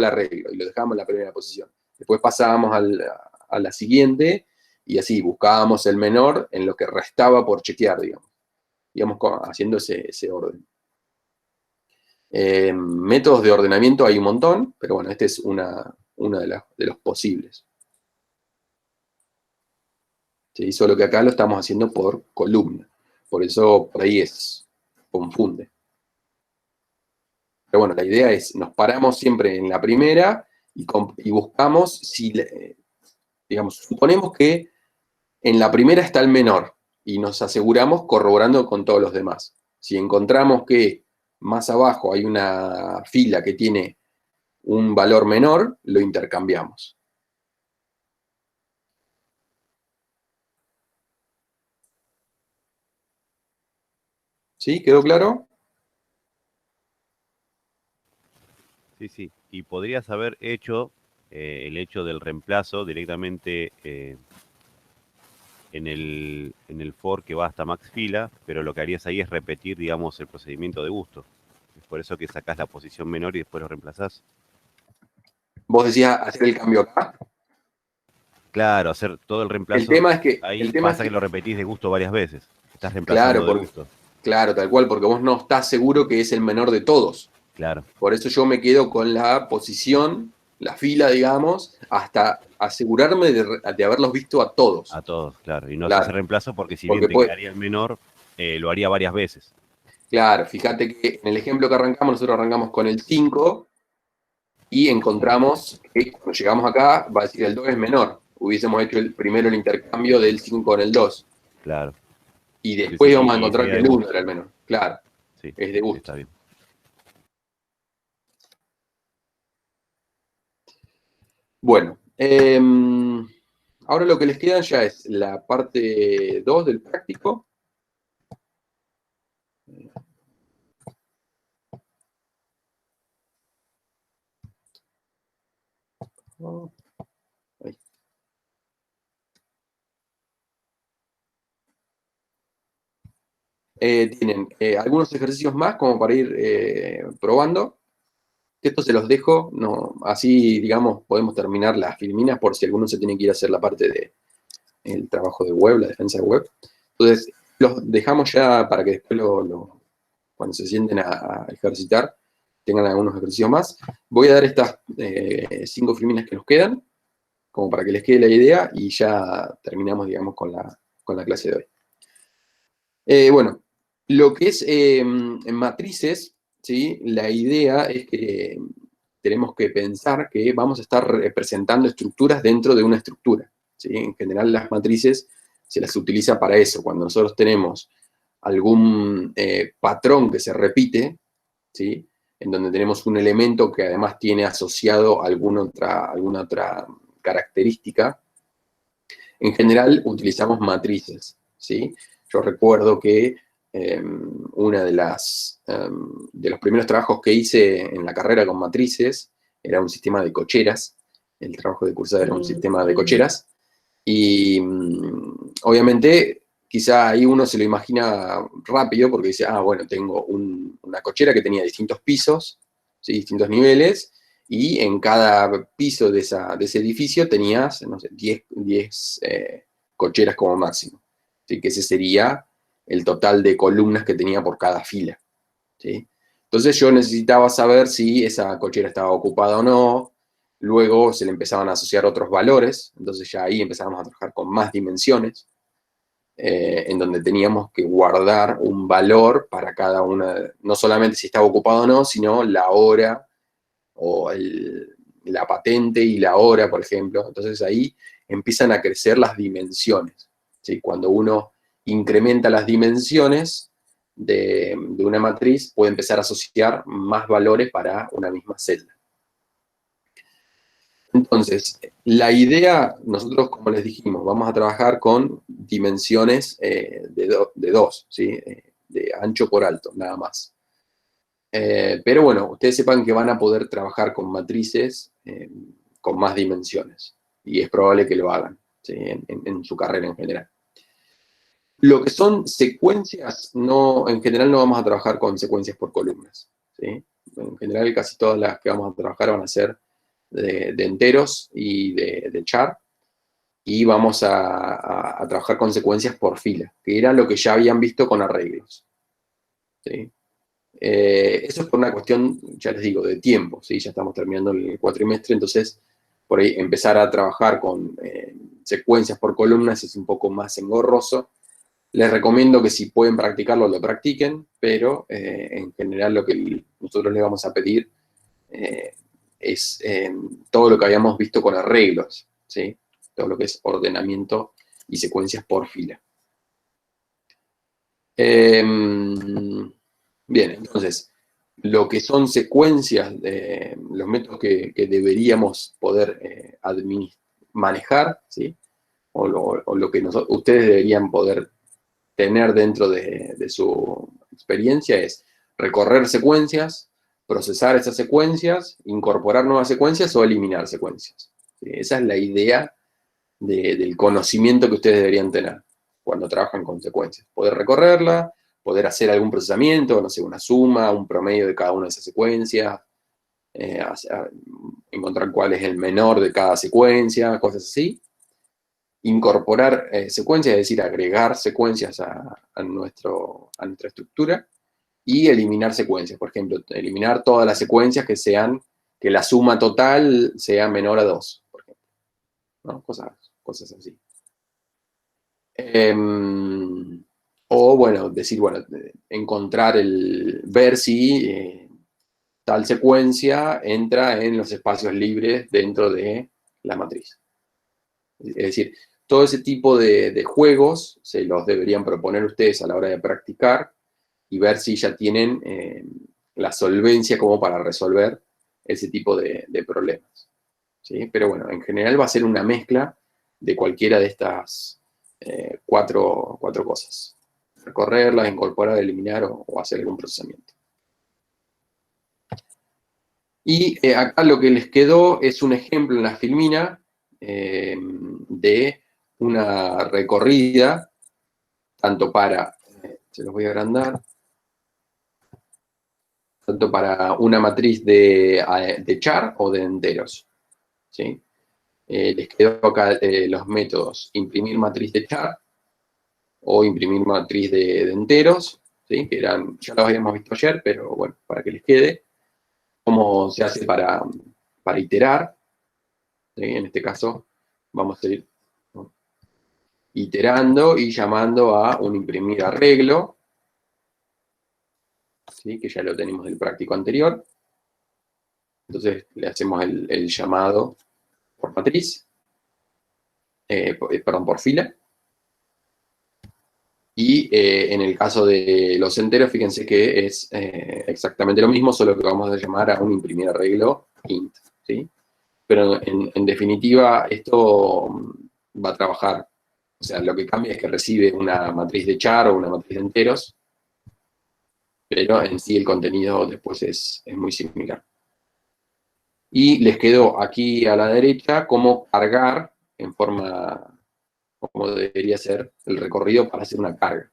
arreglo y lo dejábamos en la primera posición. Después pasábamos a la siguiente y así buscábamos el menor en lo que restaba por chequear, digamos. Íbamos haciendo ese orden. Métodos de ordenamiento hay un montón, pero bueno, este es uno de los posibles. ¿Sí? Solo que acá lo estamos haciendo por columna. Por eso por ahí confunde. Pero bueno, la idea es, nos paramos siempre en la primera y buscamos si, digamos, suponemos que en la primera está el menor y nos aseguramos corroborando con todos los demás. Si encontramos que más abajo hay una fila que tiene un valor menor, lo intercambiamos. ¿Sí? ¿Quedó claro? Sí, sí. Y podrías haber hecho el hecho del reemplazo directamente en el for que va hasta max fila, pero lo que harías ahí es repetir, digamos, el procedimiento de gusto. Es por eso que sacás la posición menor y después lo reemplazás. Vos decías hacer el cambio acá. Claro, hacer todo el reemplazo. El tema es que... Ahí pasa que lo repetís de gusto varias veces. Estás Claro, reemplazando de gusto. claro, tal cual, porque vos no estás seguro que es el menor de todos. Claro. Por eso yo me quedo con la posición, la fila, digamos, hasta asegurarme de haberlos visto a todos. A todos, claro. Y no Claro. se hace reemplazo porque si Porque bien te quedaría el menor, lo haría varias veces. Claro, fíjate que en el ejemplo que arrancamos, nosotros arrancamos con el 5 y encontramos que cuando llegamos acá va a decir el 2 es menor. Hubiésemos hecho primero el intercambio del 5 con el 2. Claro. Y después Sí, íbamos a y encontrar sería que de el 1 gusto. era el menor. Claro, Sí, es de gusto. está bien. Bueno, ahora lo que les queda ya es la parte 2 del práctico. Ahí. Tienen algunos ejercicios más como para ir probando. Esto se los dejo, no, así, digamos, podemos terminar las filminas por si alguno se tiene que ir a hacer la parte del trabajo de web, la defensa de web. Entonces, los dejamos ya para que después cuando se sienten a ejercitar, tengan algunos ejercicios más. Voy a dar estas 5 filminas que nos quedan, como para que les quede la idea, y ya terminamos, digamos, con la clase de hoy. Bueno, Lo que es en matrices, ¿sí? La idea es que tenemos que pensar que vamos a estar representando estructuras dentro de una estructura, ¿sí? En general las matrices se las utiliza para eso. Cuando nosotros tenemos algún patrón que se repite, ¿sí? En donde tenemos un elemento que además tiene asociado alguna otra característica, en general utilizamos matrices, ¿sí? Yo recuerdo que una de los primeros trabajos que hice en la carrera con matrices era un sistema de cocheras. El trabajo de cursado era un sistema de cocheras. Y obviamente, quizá ahí uno se lo imagina rápido porque dice, ah, bueno, tengo una cochera que tenía distintos pisos, ¿sí? Distintos niveles, y en cada piso de ese edificio tenías, no sé, 10 cocheras como máximo. ¿Sí? Que ese sería el total de columnas que tenía por cada fila. ¿Sí? Entonces yo necesitaba saber si esa cochera estaba ocupada o no. Luego se le empezaban a asociar otros valores, entonces ya ahí empezábamos a trabajar con más dimensiones, en donde teníamos que guardar un valor para cada una, no solamente si estaba ocupado o no, sino la hora o la patente y la hora, por ejemplo. Entonces ahí empiezan a crecer las dimensiones. ¿Sí? Cuando uno incrementa las dimensiones de una matriz, puede empezar a asociar más valores para una misma celda. Entonces, la idea, nosotros, como les dijimos, vamos a trabajar con dimensiones de dos, ¿sí? De ancho por alto, nada más. Pero bueno, ustedes sepan que van a poder trabajar con matrices con más dimensiones. Y es probable que lo hagan, ¿sí? En su carrera en general. Lo que son secuencias, no, en general no vamos a trabajar con secuencias por columnas, ¿sí? En general casi todas las que vamos a trabajar van a ser de enteros y de char, y vamos a trabajar con secuencias por fila, que era lo que ya habían visto con arreglos. ¿Sí? Eso es por una cuestión, ya les digo, de tiempo, ¿sí? Ya estamos terminando el cuatrimestre, entonces por ahí empezar a trabajar con secuencias por columnas es un poco más engorroso. Les recomiendo que si pueden practicarlo, lo practiquen, pero en general lo que nosotros les vamos a pedir es todo lo que habíamos visto con arreglos, ¿sí? Todo lo que es ordenamiento y secuencias por fila. Bien, entonces, lo que son secuencias, los métodos que deberíamos poder manejar, ¿sí? O lo que ustedes deberían poder tener dentro de su experiencia es recorrer secuencias, procesar esas secuencias, incorporar nuevas secuencias o eliminar secuencias. ¿Sí? Esa es la idea del conocimiento que ustedes deberían tener cuando trabajan con secuencias. Poder recorrerla, poder hacer algún procesamiento, no sé, una suma, un promedio de cada una de esas secuencias, encontrar cuál es el menor de cada secuencia, cosas así. Incorporar secuencias, es decir, agregar secuencias a nuestra estructura, y eliminar secuencias. Por ejemplo, eliminar todas las secuencias que la suma total sea menor a 2, por ejemplo. ¿No? Cosas así. O, bueno, decir, bueno, ver si tal secuencia entra en los espacios libres dentro de la matriz. Es decir, todo ese tipo de juegos se los deberían proponer ustedes a la hora de practicar y ver si ya tienen la solvencia como para resolver ese tipo de problemas. ¿Sí? Pero bueno, en general va a ser una mezcla de cualquiera de estas cuatro cosas. Recorrerlas, incorporar, eliminar o hacer algún procesamiento. Y acá lo que les quedó es un ejemplo en la filmina de una recorrida, tanto para, se los voy a agrandar, tanto para una matriz de char o de enteros. ¿Sí? Les quedó acá los métodos imprimir matriz de char o imprimir matriz de enteros, ¿sí? Que eran, ya los habíamos visto ayer, pero bueno, para que les quede, cómo se hace para iterar. ¿Sí? En este caso vamos a ir, ¿no?, iterando y llamando a un imprimir arreglo, ¿sí? Que ya lo tenemos del práctico anterior. Entonces le hacemos el llamado por matriz, por fila. Y en el caso de los enteros, fíjense que es exactamente lo mismo, solo que vamos a llamar a un imprimir arreglo int, ¿sí? Pero en definitiva, esto va a trabajar. O sea, lo que cambia es que recibe una matriz de char o una matriz de enteros, pero en sí el contenido después es muy similar. Y les quedó aquí a la derecha cómo cargar en forma, como debería ser el recorrido para hacer una carga.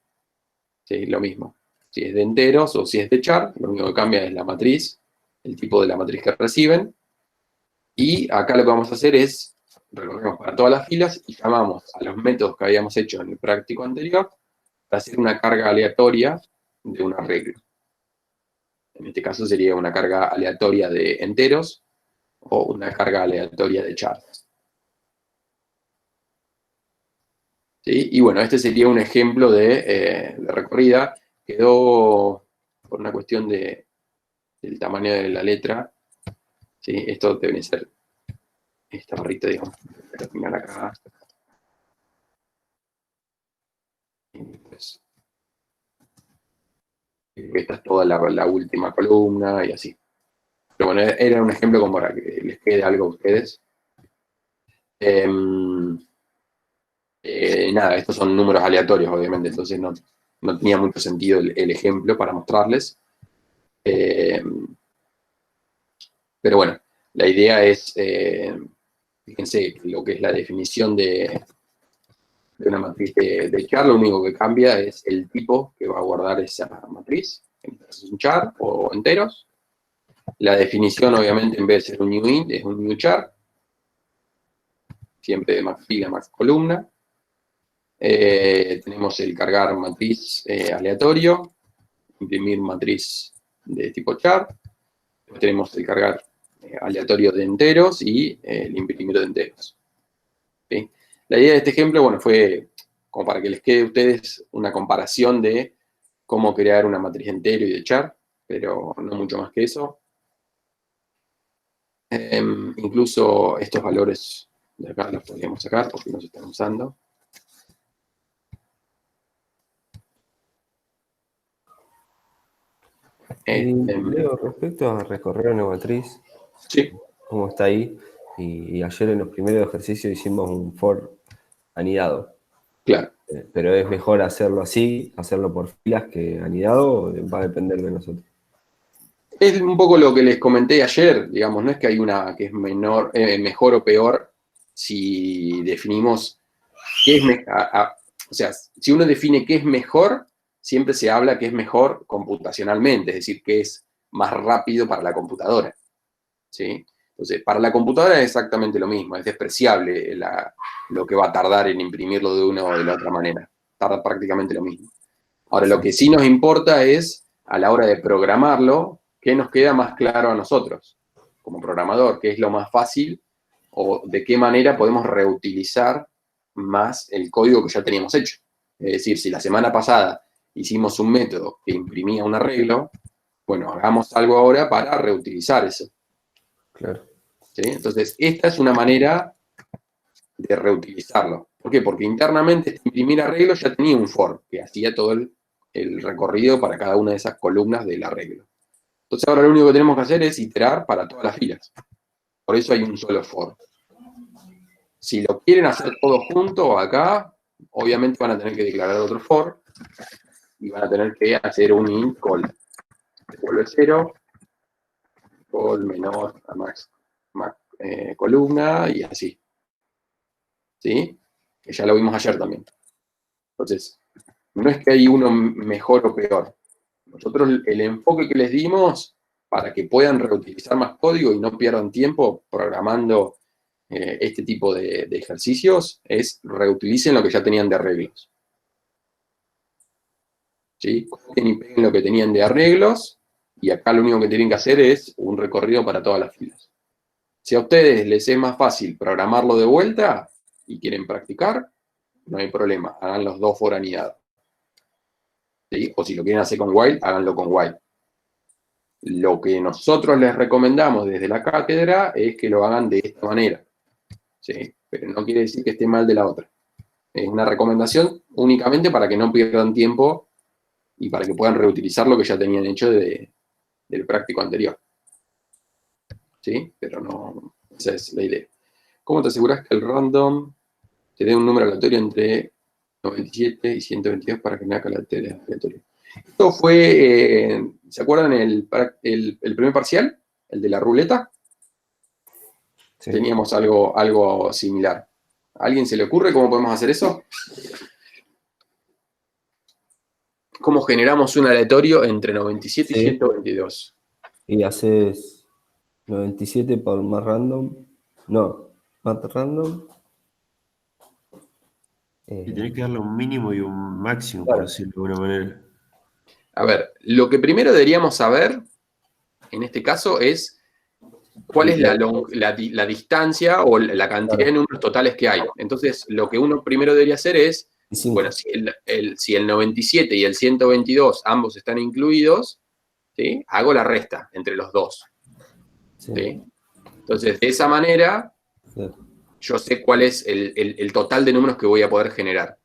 ¿Sí? Lo mismo. Si es de enteros o si es de char, lo único que cambia es la matriz, el tipo de la matriz que reciben. Y acá lo que vamos a hacer es, recorremos para todas las filas y llamamos a los métodos que habíamos hecho en el práctico anterior para hacer una carga aleatoria de un arreglo. En este caso sería una carga aleatoria de enteros o una carga aleatoria de chars. ¿Sí? Y bueno, este sería un ejemplo de recorrida. Quedó por una cuestión del tamaño de la letra. ¿Sí? Esto debe ser esta barrita, digamos. Voy a terminar acá. Pues, esta es toda la última columna y así. Pero bueno, era un ejemplo como para que les quede algo a ustedes. Nada, estos son números aleatorios, obviamente, entonces no tenía mucho sentido el ejemplo para mostrarles. Pero bueno, la idea es, fíjense, lo que es la definición de una matriz de char, lo único que cambia es el tipo que va a guardar esa matriz. Entonces es un char o enteros. La definición, obviamente, en vez de ser un new int, es un new char. Siempre de max fila, max columna. Tenemos el cargar matriz aleatorio, imprimir matriz de tipo char. Tenemos el cargar aleatorio de enteros y el imprimir de enteros. ¿Sí? La idea de este ejemplo, bueno, fue como para que les quede a ustedes una comparación de cómo crear una matriz entero y de char, pero no mucho más que eso. Incluso estos valores de acá los podríamos sacar porque no se están usando. Leo, respecto a recorrer una matriz, Sí, cómo está ahí, y ayer en los primeros ejercicios hicimos un for anidado. claro. Pero es mejor hacerlo así, hacerlo por filas que anidado, o va a depender de nosotros. Es un poco lo que les comenté ayer, digamos, no es que hay una que es mejor o peor si definimos qué es o sea, si uno define qué es mejor, siempre se habla que es mejor computacionalmente, es decir, que es más rápido para la computadora. ¿Sí? Entonces, para la computadora es exactamente lo mismo, es despreciable lo que va a tardar en imprimirlo de una o de la otra manera. Tarda prácticamente lo mismo. Ahora, lo que sí nos importa es, a la hora de programarlo, qué nos queda más claro a nosotros, como programador, qué es lo más fácil o de qué manera podemos reutilizar más el código que ya teníamos hecho. Es decir, si la semana pasada hicimos un método que imprimía un arreglo, bueno, hagamos algo ahora para reutilizar eso. Claro. ¿Sí? Entonces, esta es una manera de reutilizarlo. ¿Por qué? Porque internamente este imprimir arreglo ya tenía un for que hacía todo el recorrido para cada una de esas columnas del arreglo. Entonces ahora lo único que tenemos que hacer es iterar para todas las filas. Por eso hay un solo for. Si lo quieren hacer todo junto acá, obviamente van a tener que declarar otro for y van a tener que hacer un int call. Devuelve 0, call menor a max columna y así. ¿Sí? Que ya lo vimos ayer también. Entonces, no es que hay uno mejor o peor. Nosotros el enfoque que les dimos para que puedan reutilizar más código y no pierdan tiempo programando este tipo de ejercicios es reutilicen lo que ya tenían de arreglos. ¿Sí? Copien y peguen lo que tenían de arreglos y acá lo único que tienen que hacer es un recorrido para todas las filas. Si a ustedes les es más fácil programarlo de vuelta y quieren practicar, no hay problema, hagan los dos for anidados. ¿Sí? O si lo quieren hacer con while, háganlo con while. Lo que nosotros les recomendamos desde la cátedra es que lo hagan de esta manera, ¿sí? Pero no quiere decir que esté mal de la otra. Es una recomendación únicamente para que no pierdan tiempo y para que puedan reutilizar lo que ya tenían hecho del práctico anterior. ¿Sí? Pero no, esa es la idea. ¿Cómo te aseguras que el random te dé un número aleatorio entre 97 y 122 para generar caracteres aleatorios? Esto fue, ¿se acuerdan el primer parcial? El de la ruleta. Sí. Teníamos algo similar. ¿A alguien se le ocurre cómo podemos hacer eso? ¿Cómo generamos un aleatorio entre 97 y Sí. 122? Y haces 97 por más random. No, más random. Y tenés que darle un mínimo y un máximo, Claro. por decirlo de alguna manera. A ver, lo que primero deberíamos saber, en este caso, es cuál es la distancia o la cantidad de números totales que hay. Entonces, lo que uno primero debería hacer es, Y cinco. bueno, si el 97 y el 122 ambos están incluidos, ¿sí? Hago la resta entre los dos. Sí. ¿Sí? Entonces, de esa manera, Sí. yo sé cuál es el total de números que voy a poder generar.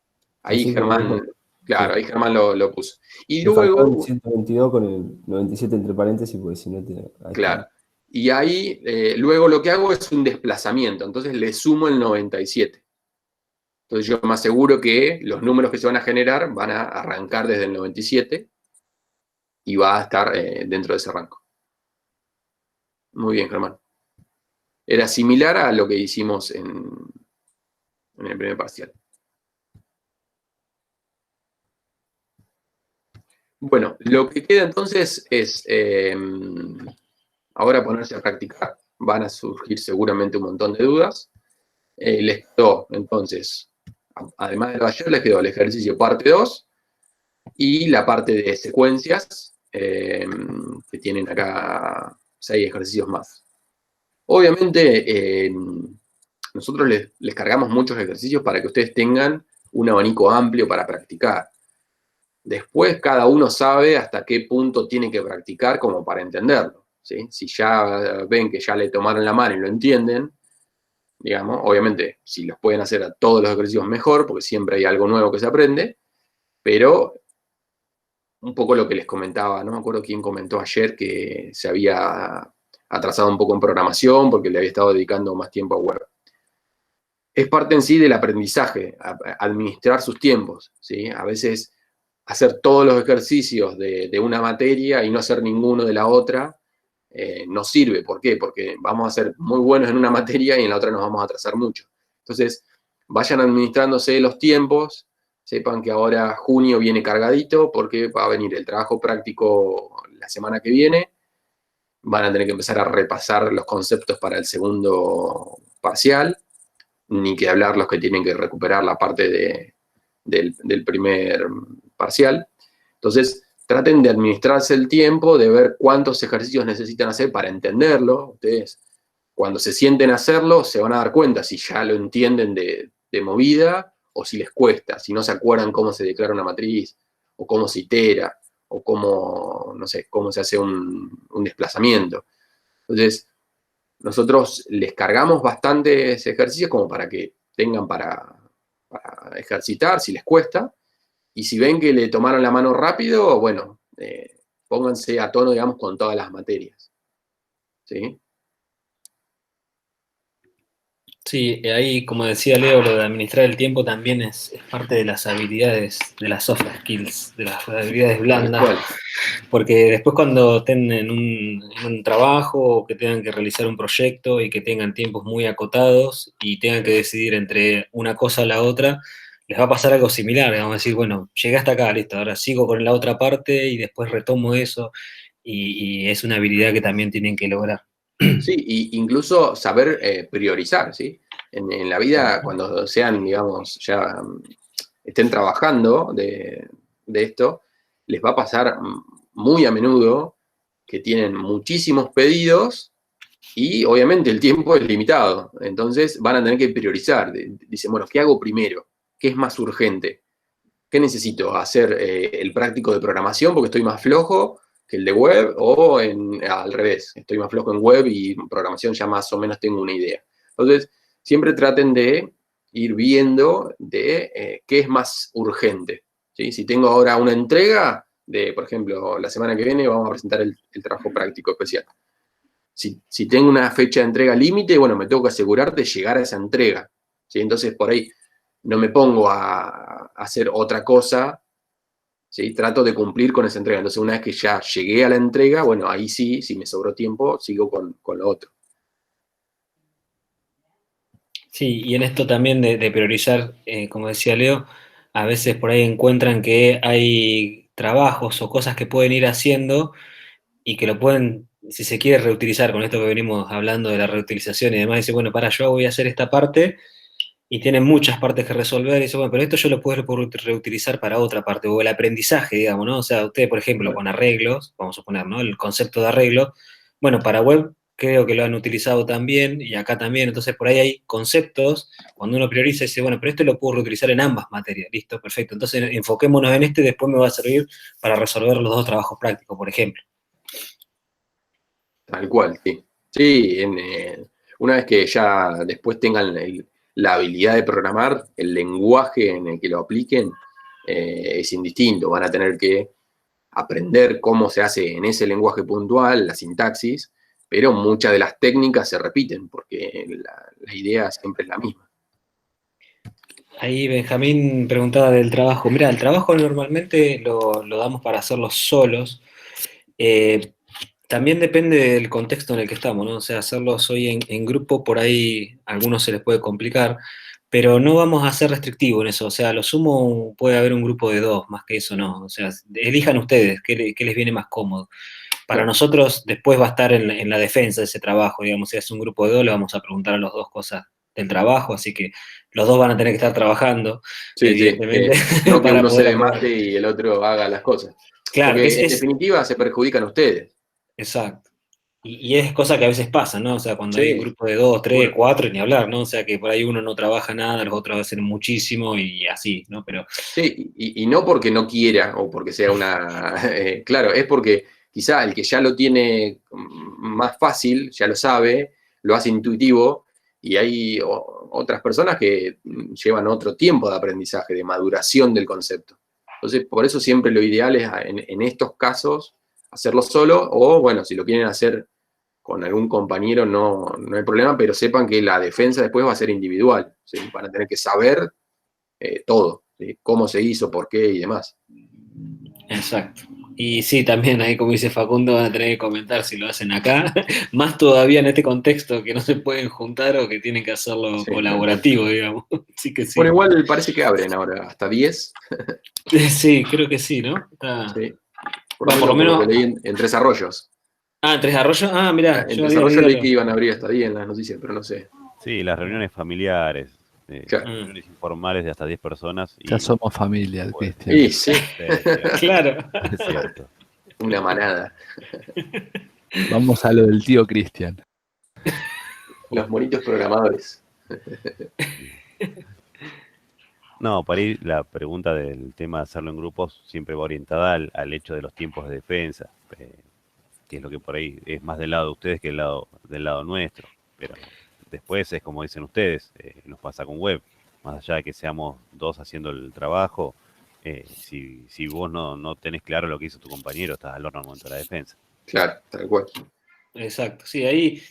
Ahí Así que Germán, vos- claro, sí. ahí Germán lo puso. Y Le faltó el luego, 122 con el 97 entre paréntesis, porque si no te. Ahí claro, está. y ahí luego lo que hago es un desplazamiento, entonces le sumo el 97. Entonces yo me aseguro que los números que se van a generar van a arrancar desde el 97 y va a estar dentro de ese rango. Muy bien, Germán. Era similar a lo que hicimos en el primer parcial. Bueno, lo que queda entonces es ahora ponerse a practicar. Van a surgir seguramente un montón de dudas. Les quedó entonces, además de lo de ayer, les quedó el ejercicio parte 2 y la parte de secuencias, que tienen acá 6 ejercicios más. Obviamente, nosotros les cargamos muchos ejercicios para que ustedes tengan un abanico amplio para practicar. Después cada uno sabe hasta qué punto tiene que practicar como para entenderlo, ¿sí? Si ya ven que ya le tomaron la mano y lo entienden, digamos, obviamente si los pueden hacer a todos los ejercicios mejor, porque siempre hay algo nuevo que se aprende, pero un poco lo que les comentaba, no me acuerdo quién comentó ayer que se había atrasado un poco en programación porque le había estado dedicando más tiempo a web. Es parte en sí del aprendizaje, administrar sus tiempos, ¿sí? A veces hacer todos los ejercicios de una materia y no hacer ninguno de la otra no sirve. ¿Por qué? Porque vamos a ser muy buenos en una materia y en la otra nos vamos a atrasar mucho. Entonces, vayan administrándose los tiempos, sepan que ahora junio viene cargadito porque va a venir el trabajo práctico la semana que viene, van a tener que empezar a repasar los conceptos para el segundo parcial, ni que hablar los que tienen que recuperar la parte del primer parcial. Entonces, traten de administrarse el tiempo, de ver cuántos ejercicios necesitan hacer para entenderlo. Ustedes, cuando se sienten a hacerlo, se van a dar cuenta si ya lo entienden de movida o si les cuesta, si no se acuerdan cómo se declara una matriz, o cómo se itera, o cómo, no sé, cómo se hace un desplazamiento. Entonces, nosotros les cargamos bastantes ejercicios como para que tengan para ejercitar si les cuesta. Y si ven que le tomaron la mano rápido, bueno, pónganse a tono, digamos, con todas las materias. ¿Sí? Sí, ahí, como decía Leo, lo de administrar el tiempo también es parte de las habilidades, de las soft skills, de las habilidades Tal blandas, cual. porque después cuando estén en un trabajo o que tengan que realizar un proyecto y que tengan tiempos muy acotados y tengan que decidir entre una cosa o la otra, les va a pasar algo similar, vamos a decir, bueno, llegué hasta acá, listo, ahora sigo con la otra parte y después retomo eso, y es una habilidad que también tienen que lograr. Sí, y incluso saber priorizar, ¿sí? En la vida, cuando sean, digamos, ya estén trabajando de esto, les va a pasar muy a menudo que tienen muchísimos pedidos y obviamente el tiempo es limitado. Entonces van a tener que priorizar. Dicen, bueno, ¿qué hago primero? ¿Qué es más urgente? ¿Qué necesito? ¿Hacer el práctico de programación porque estoy más flojo? que el de web, o al revés, estoy más flojo en web y en programación ya más o menos tengo una idea. Entonces, siempre traten de ir viendo de qué es más urgente, ¿sí? Si tengo ahora una entrega de, por ejemplo, la semana que viene vamos a presentar el trabajo práctico especial. Si tengo una fecha de entrega límite, bueno, me tengo que asegurar de llegar a esa entrega, ¿sí? Entonces, por ahí no me pongo a hacer otra cosa, ¿sí? Trato de cumplir con esa entrega. Entonces, una vez que ya llegué a la entrega, bueno, ahí sí, si me sobró tiempo, sigo con lo otro. Sí, y en esto también de priorizar, como decía Leo, a veces por ahí encuentran que hay trabajos o cosas que pueden ir haciendo y que lo pueden, si se quiere, reutilizar, con esto que venimos hablando de la reutilización y demás, dice, bueno, para, yo voy a hacer esta parte y tienen muchas partes que resolver, y dice, bueno, pero esto yo lo puedo reutilizar para otra parte, o el aprendizaje, digamos, ¿no? O sea, ustedes, por ejemplo, con arreglos, vamos a poner, ¿no? El concepto de arreglo, bueno, para web creo que lo han utilizado también, y acá también, entonces por ahí hay conceptos, cuando uno prioriza y dice, bueno, pero esto lo puedo reutilizar en ambas materias, listo, perfecto, entonces enfoquémonos en este y después me va a servir para resolver los dos trabajos prácticos, por ejemplo. Tal cual, sí. Sí, una vez que ya después tengan la habilidad de programar, el lenguaje en el que lo apliquen es indistinto. Van a tener que aprender cómo se hace en ese lenguaje puntual, la sintaxis, pero muchas de las técnicas se repiten, porque la idea siempre es la misma. Ahí Benjamín preguntaba del trabajo. Mira, el trabajo normalmente lo damos para hacerlo solos. También depende del contexto en el que estamos, ¿no? O sea, hacerlos hoy en grupo, por ahí a algunos se les puede complicar, pero no vamos a ser restrictivos en eso. O sea, a lo sumo puede haber un grupo de 2, más que eso no. O sea, elijan ustedes qué les viene más cómodo. Para Claro. nosotros después va a estar en la defensa de ese trabajo, digamos, si es un grupo de 2, le vamos a preguntar a los dos cosas del trabajo, así que los dos van a tener que estar trabajando, Sí, sí, evidentemente, no que para uno se poder aprobar. demate y el otro haga las cosas. Claro, Porque en definitiva se perjudican ustedes. exacto. Y es cosa que a veces pasa, ¿no? O sea, cuando hay un Sí, grupo de 2, 3, seguro. 4, ni hablar, ¿no? O sea, que por ahí uno no trabaja nada, los otros hacen muchísimo y así, ¿no? Pero Sí, y no porque no quiera o porque sea una... claro, es porque quizá el que ya lo tiene más fácil, ya lo sabe, lo hace intuitivo, y hay otras personas que llevan otro tiempo de aprendizaje, de maduración del concepto. Entonces, por eso siempre lo ideal es en estos casos hacerlo solo, o bueno, si lo quieren hacer con algún compañero no hay problema, pero sepan que la defensa después va a ser individual, ¿sí? Van a tener que saber todo, ¿sí? Cómo se hizo, por qué y demás. exacto. Y sí, también ahí, como dice Facundo, van a tener que comentar si lo hacen acá, más todavía en este contexto que no se pueden juntar o que tienen que hacerlo Sí. colaborativo, digamos. Así que sí. Bueno, igual parece que abren ahora hasta 10. Sí, creo que sí, ¿no? Está... Sí. Va, por lo Por lo que menos. leí en Tres Arroyos. Ah, ¿en Tres Arroyos? Ah, mirá, En yo Tres había Arroyos leído leí que iban a abrir hasta 10 en las noticias, pero no sé. Sí, las reuniones familiares, Claro. reuniones informales de hasta 10 personas. Y, Ya somos familia, bueno, Cristian. Y sí, es cierto, Claro. es cierto. una manada. Vamos a lo del tío Cristian. Los monitos programadores. No, para ir la pregunta del tema de hacerlo en grupos siempre va orientada al hecho de los tiempos de defensa, que es lo que por ahí es más del lado de ustedes que del lado nuestro. Pero después es como dicen ustedes, nos pasa con web, más allá de que seamos dos haciendo el trabajo, si vos no tenés claro lo que hizo tu compañero, estás al horno al momento de la defensa. Claro, tal cual. Exacto, sí, ahí,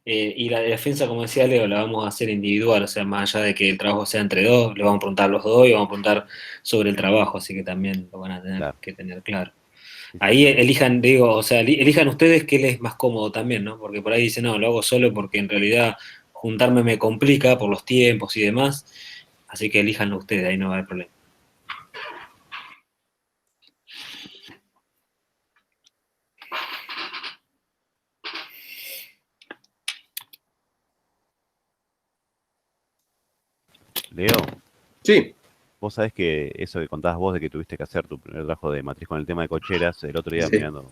y la defensa, como decía Leo, la vamos a hacer individual, o sea, más allá de que el trabajo sea entre dos, le vamos a preguntar a los dos y vamos a preguntar sobre el trabajo, así que también lo van a tener Claro. que tener claro. Ahí elijan, digo, o sea, elijan ustedes qué les es más cómodo también, ¿no? Porque por ahí dicen, no, lo hago solo porque en realidad juntarme me complica por los tiempos y demás, así que elijanlo ustedes, ahí no va a haber problema. Leo, Sí, vos sabés que eso que contabas vos de que tuviste que hacer tu primer trabajo de matriz con el tema de cocheras, el otro día Sí. mirando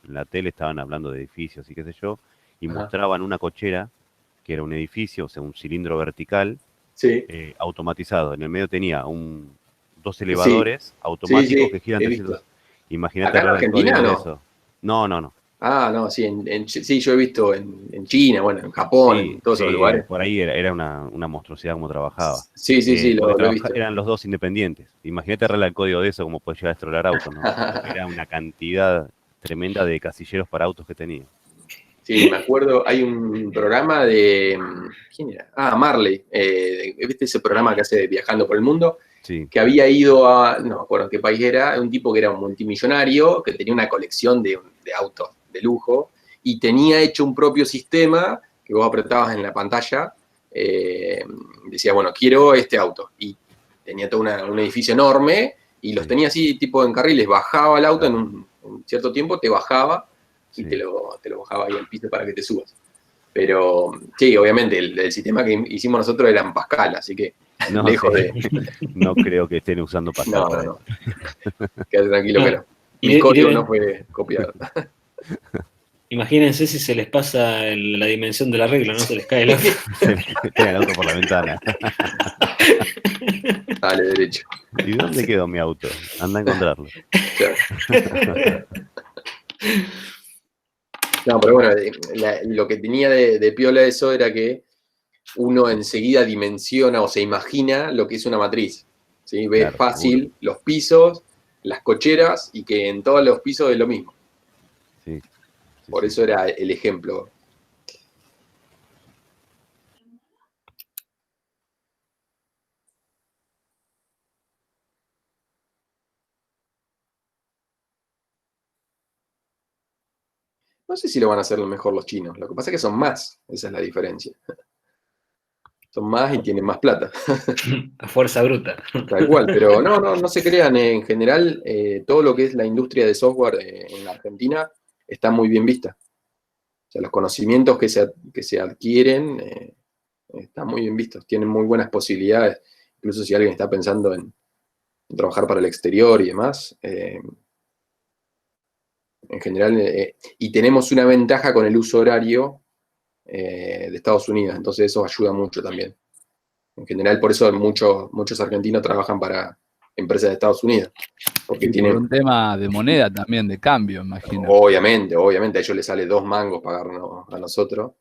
en la tele estaban hablando de edificios y qué sé yo, y Ajá. mostraban una cochera que era un edificio, o sea, un cilindro vertical sí. automatizado. En el medio tenía dos elevadores automáticos sí, que giran he 300. visto. Imagínate ¿Acá en hablar del Argentina código de no? eso. No, no, no. Ah, no, sí, sí, yo he visto en China, bueno, en Japón, Sí, en todos esos sí, lugares. por ahí era una monstruosidad como trabajaba. Sí, sí, sí, Porque lo he visto. eran los dos independientes. Imagínate arreglar el código de eso, como puede llegar a estrolar autos, ¿no? Porque era una cantidad tremenda de casilleros para autos que tenía. Sí, me acuerdo, hay un programa de, ¿quién era? Ah, Marley, ¿viste ese programa que hace Viajando por el Mundo? Sí, Que había ido a, no me acuerdo en qué país era, un tipo que era un multimillonario, que tenía una colección de autos de lujo, y tenía hecho un propio sistema que vos apretabas en la pantalla, decía, bueno, quiero este auto, y tenía todo un edificio enorme, y los Sí. tenía así, tipo en carriles, bajaba el auto Claro. en un cierto tiempo, te bajaba, y Sí. te lo bajaba ahí al piso para que te subas. Pero sí, obviamente, el sistema que hicimos nosotros era en Pascal, así que No, lejos sí. de... No creo que estén usando Pascal No, para no, eso. quédate tranquilo que no. Y Mi de- y código deben- no fue copiado. Imagínense si se les pasa la dimensión del arreglo, ¿no? Se les cae el auto. Se le tira el auto por la ventana. Dale, derecho. ¿Y dónde quedó mi auto? Anda a encontrarlo. Claro. No, pero bueno, lo que tenía de piola eso era que uno enseguida dimensiona o se imagina lo que es una matriz. ¿Sí? Ve Claro, fácil los pisos, las cocheras y que en todos los pisos es lo mismo. Sí. Sí, Por sí. eso era el ejemplo. No sé si lo van a hacer mejor los chinos. Lo que pasa es que son más. Esa es la diferencia. Son más y tienen más plata. A fuerza bruta. Tal cual, pero no se crean, en general, todo lo que es la industria de software en la Argentina está muy bien vista. O sea, los conocimientos que se adquieren están muy bien vistos, tienen muy buenas posibilidades. Incluso si alguien está pensando en trabajar para el exterior y demás, en general, y tenemos una ventaja con el uso horario de Estados Unidos, entonces eso ayuda mucho también. En general, por eso muchos argentinos trabajan para empresas de Estados Unidos, porque Y por tienen, un tema de moneda también, de cambio, imagino. obviamente, a ellos les sale 2 mangos pagarnos a nosotros,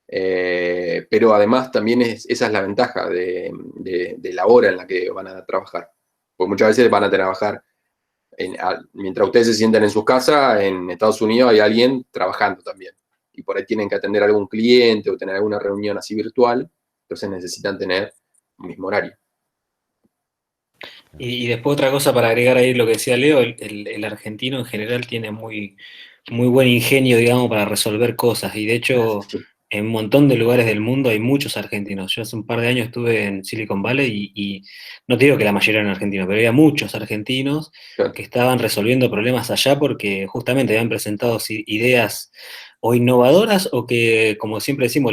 pero además también esa es la ventaja de la hora en la que van a trabajar, porque muchas veces van a trabajar, mientras ustedes se sientan en sus casas, en Estados Unidos hay alguien trabajando también, y por ahí tienen que atender a algún cliente o tener alguna reunión así virtual, entonces necesitan tener un mismo horario. Y después otra cosa para agregar ahí lo que decía Leo, el argentino en general tiene muy buen ingenio, digamos, para resolver cosas. Y de hecho, Sí. en un montón de lugares del mundo hay muchos argentinos. Yo hace un par de años estuve en Silicon Valley y no te digo que la mayoría eran argentinos, pero había muchos argentinos Claro. que estaban resolviendo problemas allá porque justamente habían presentado ideas o innovadoras o que, como siempre decimos,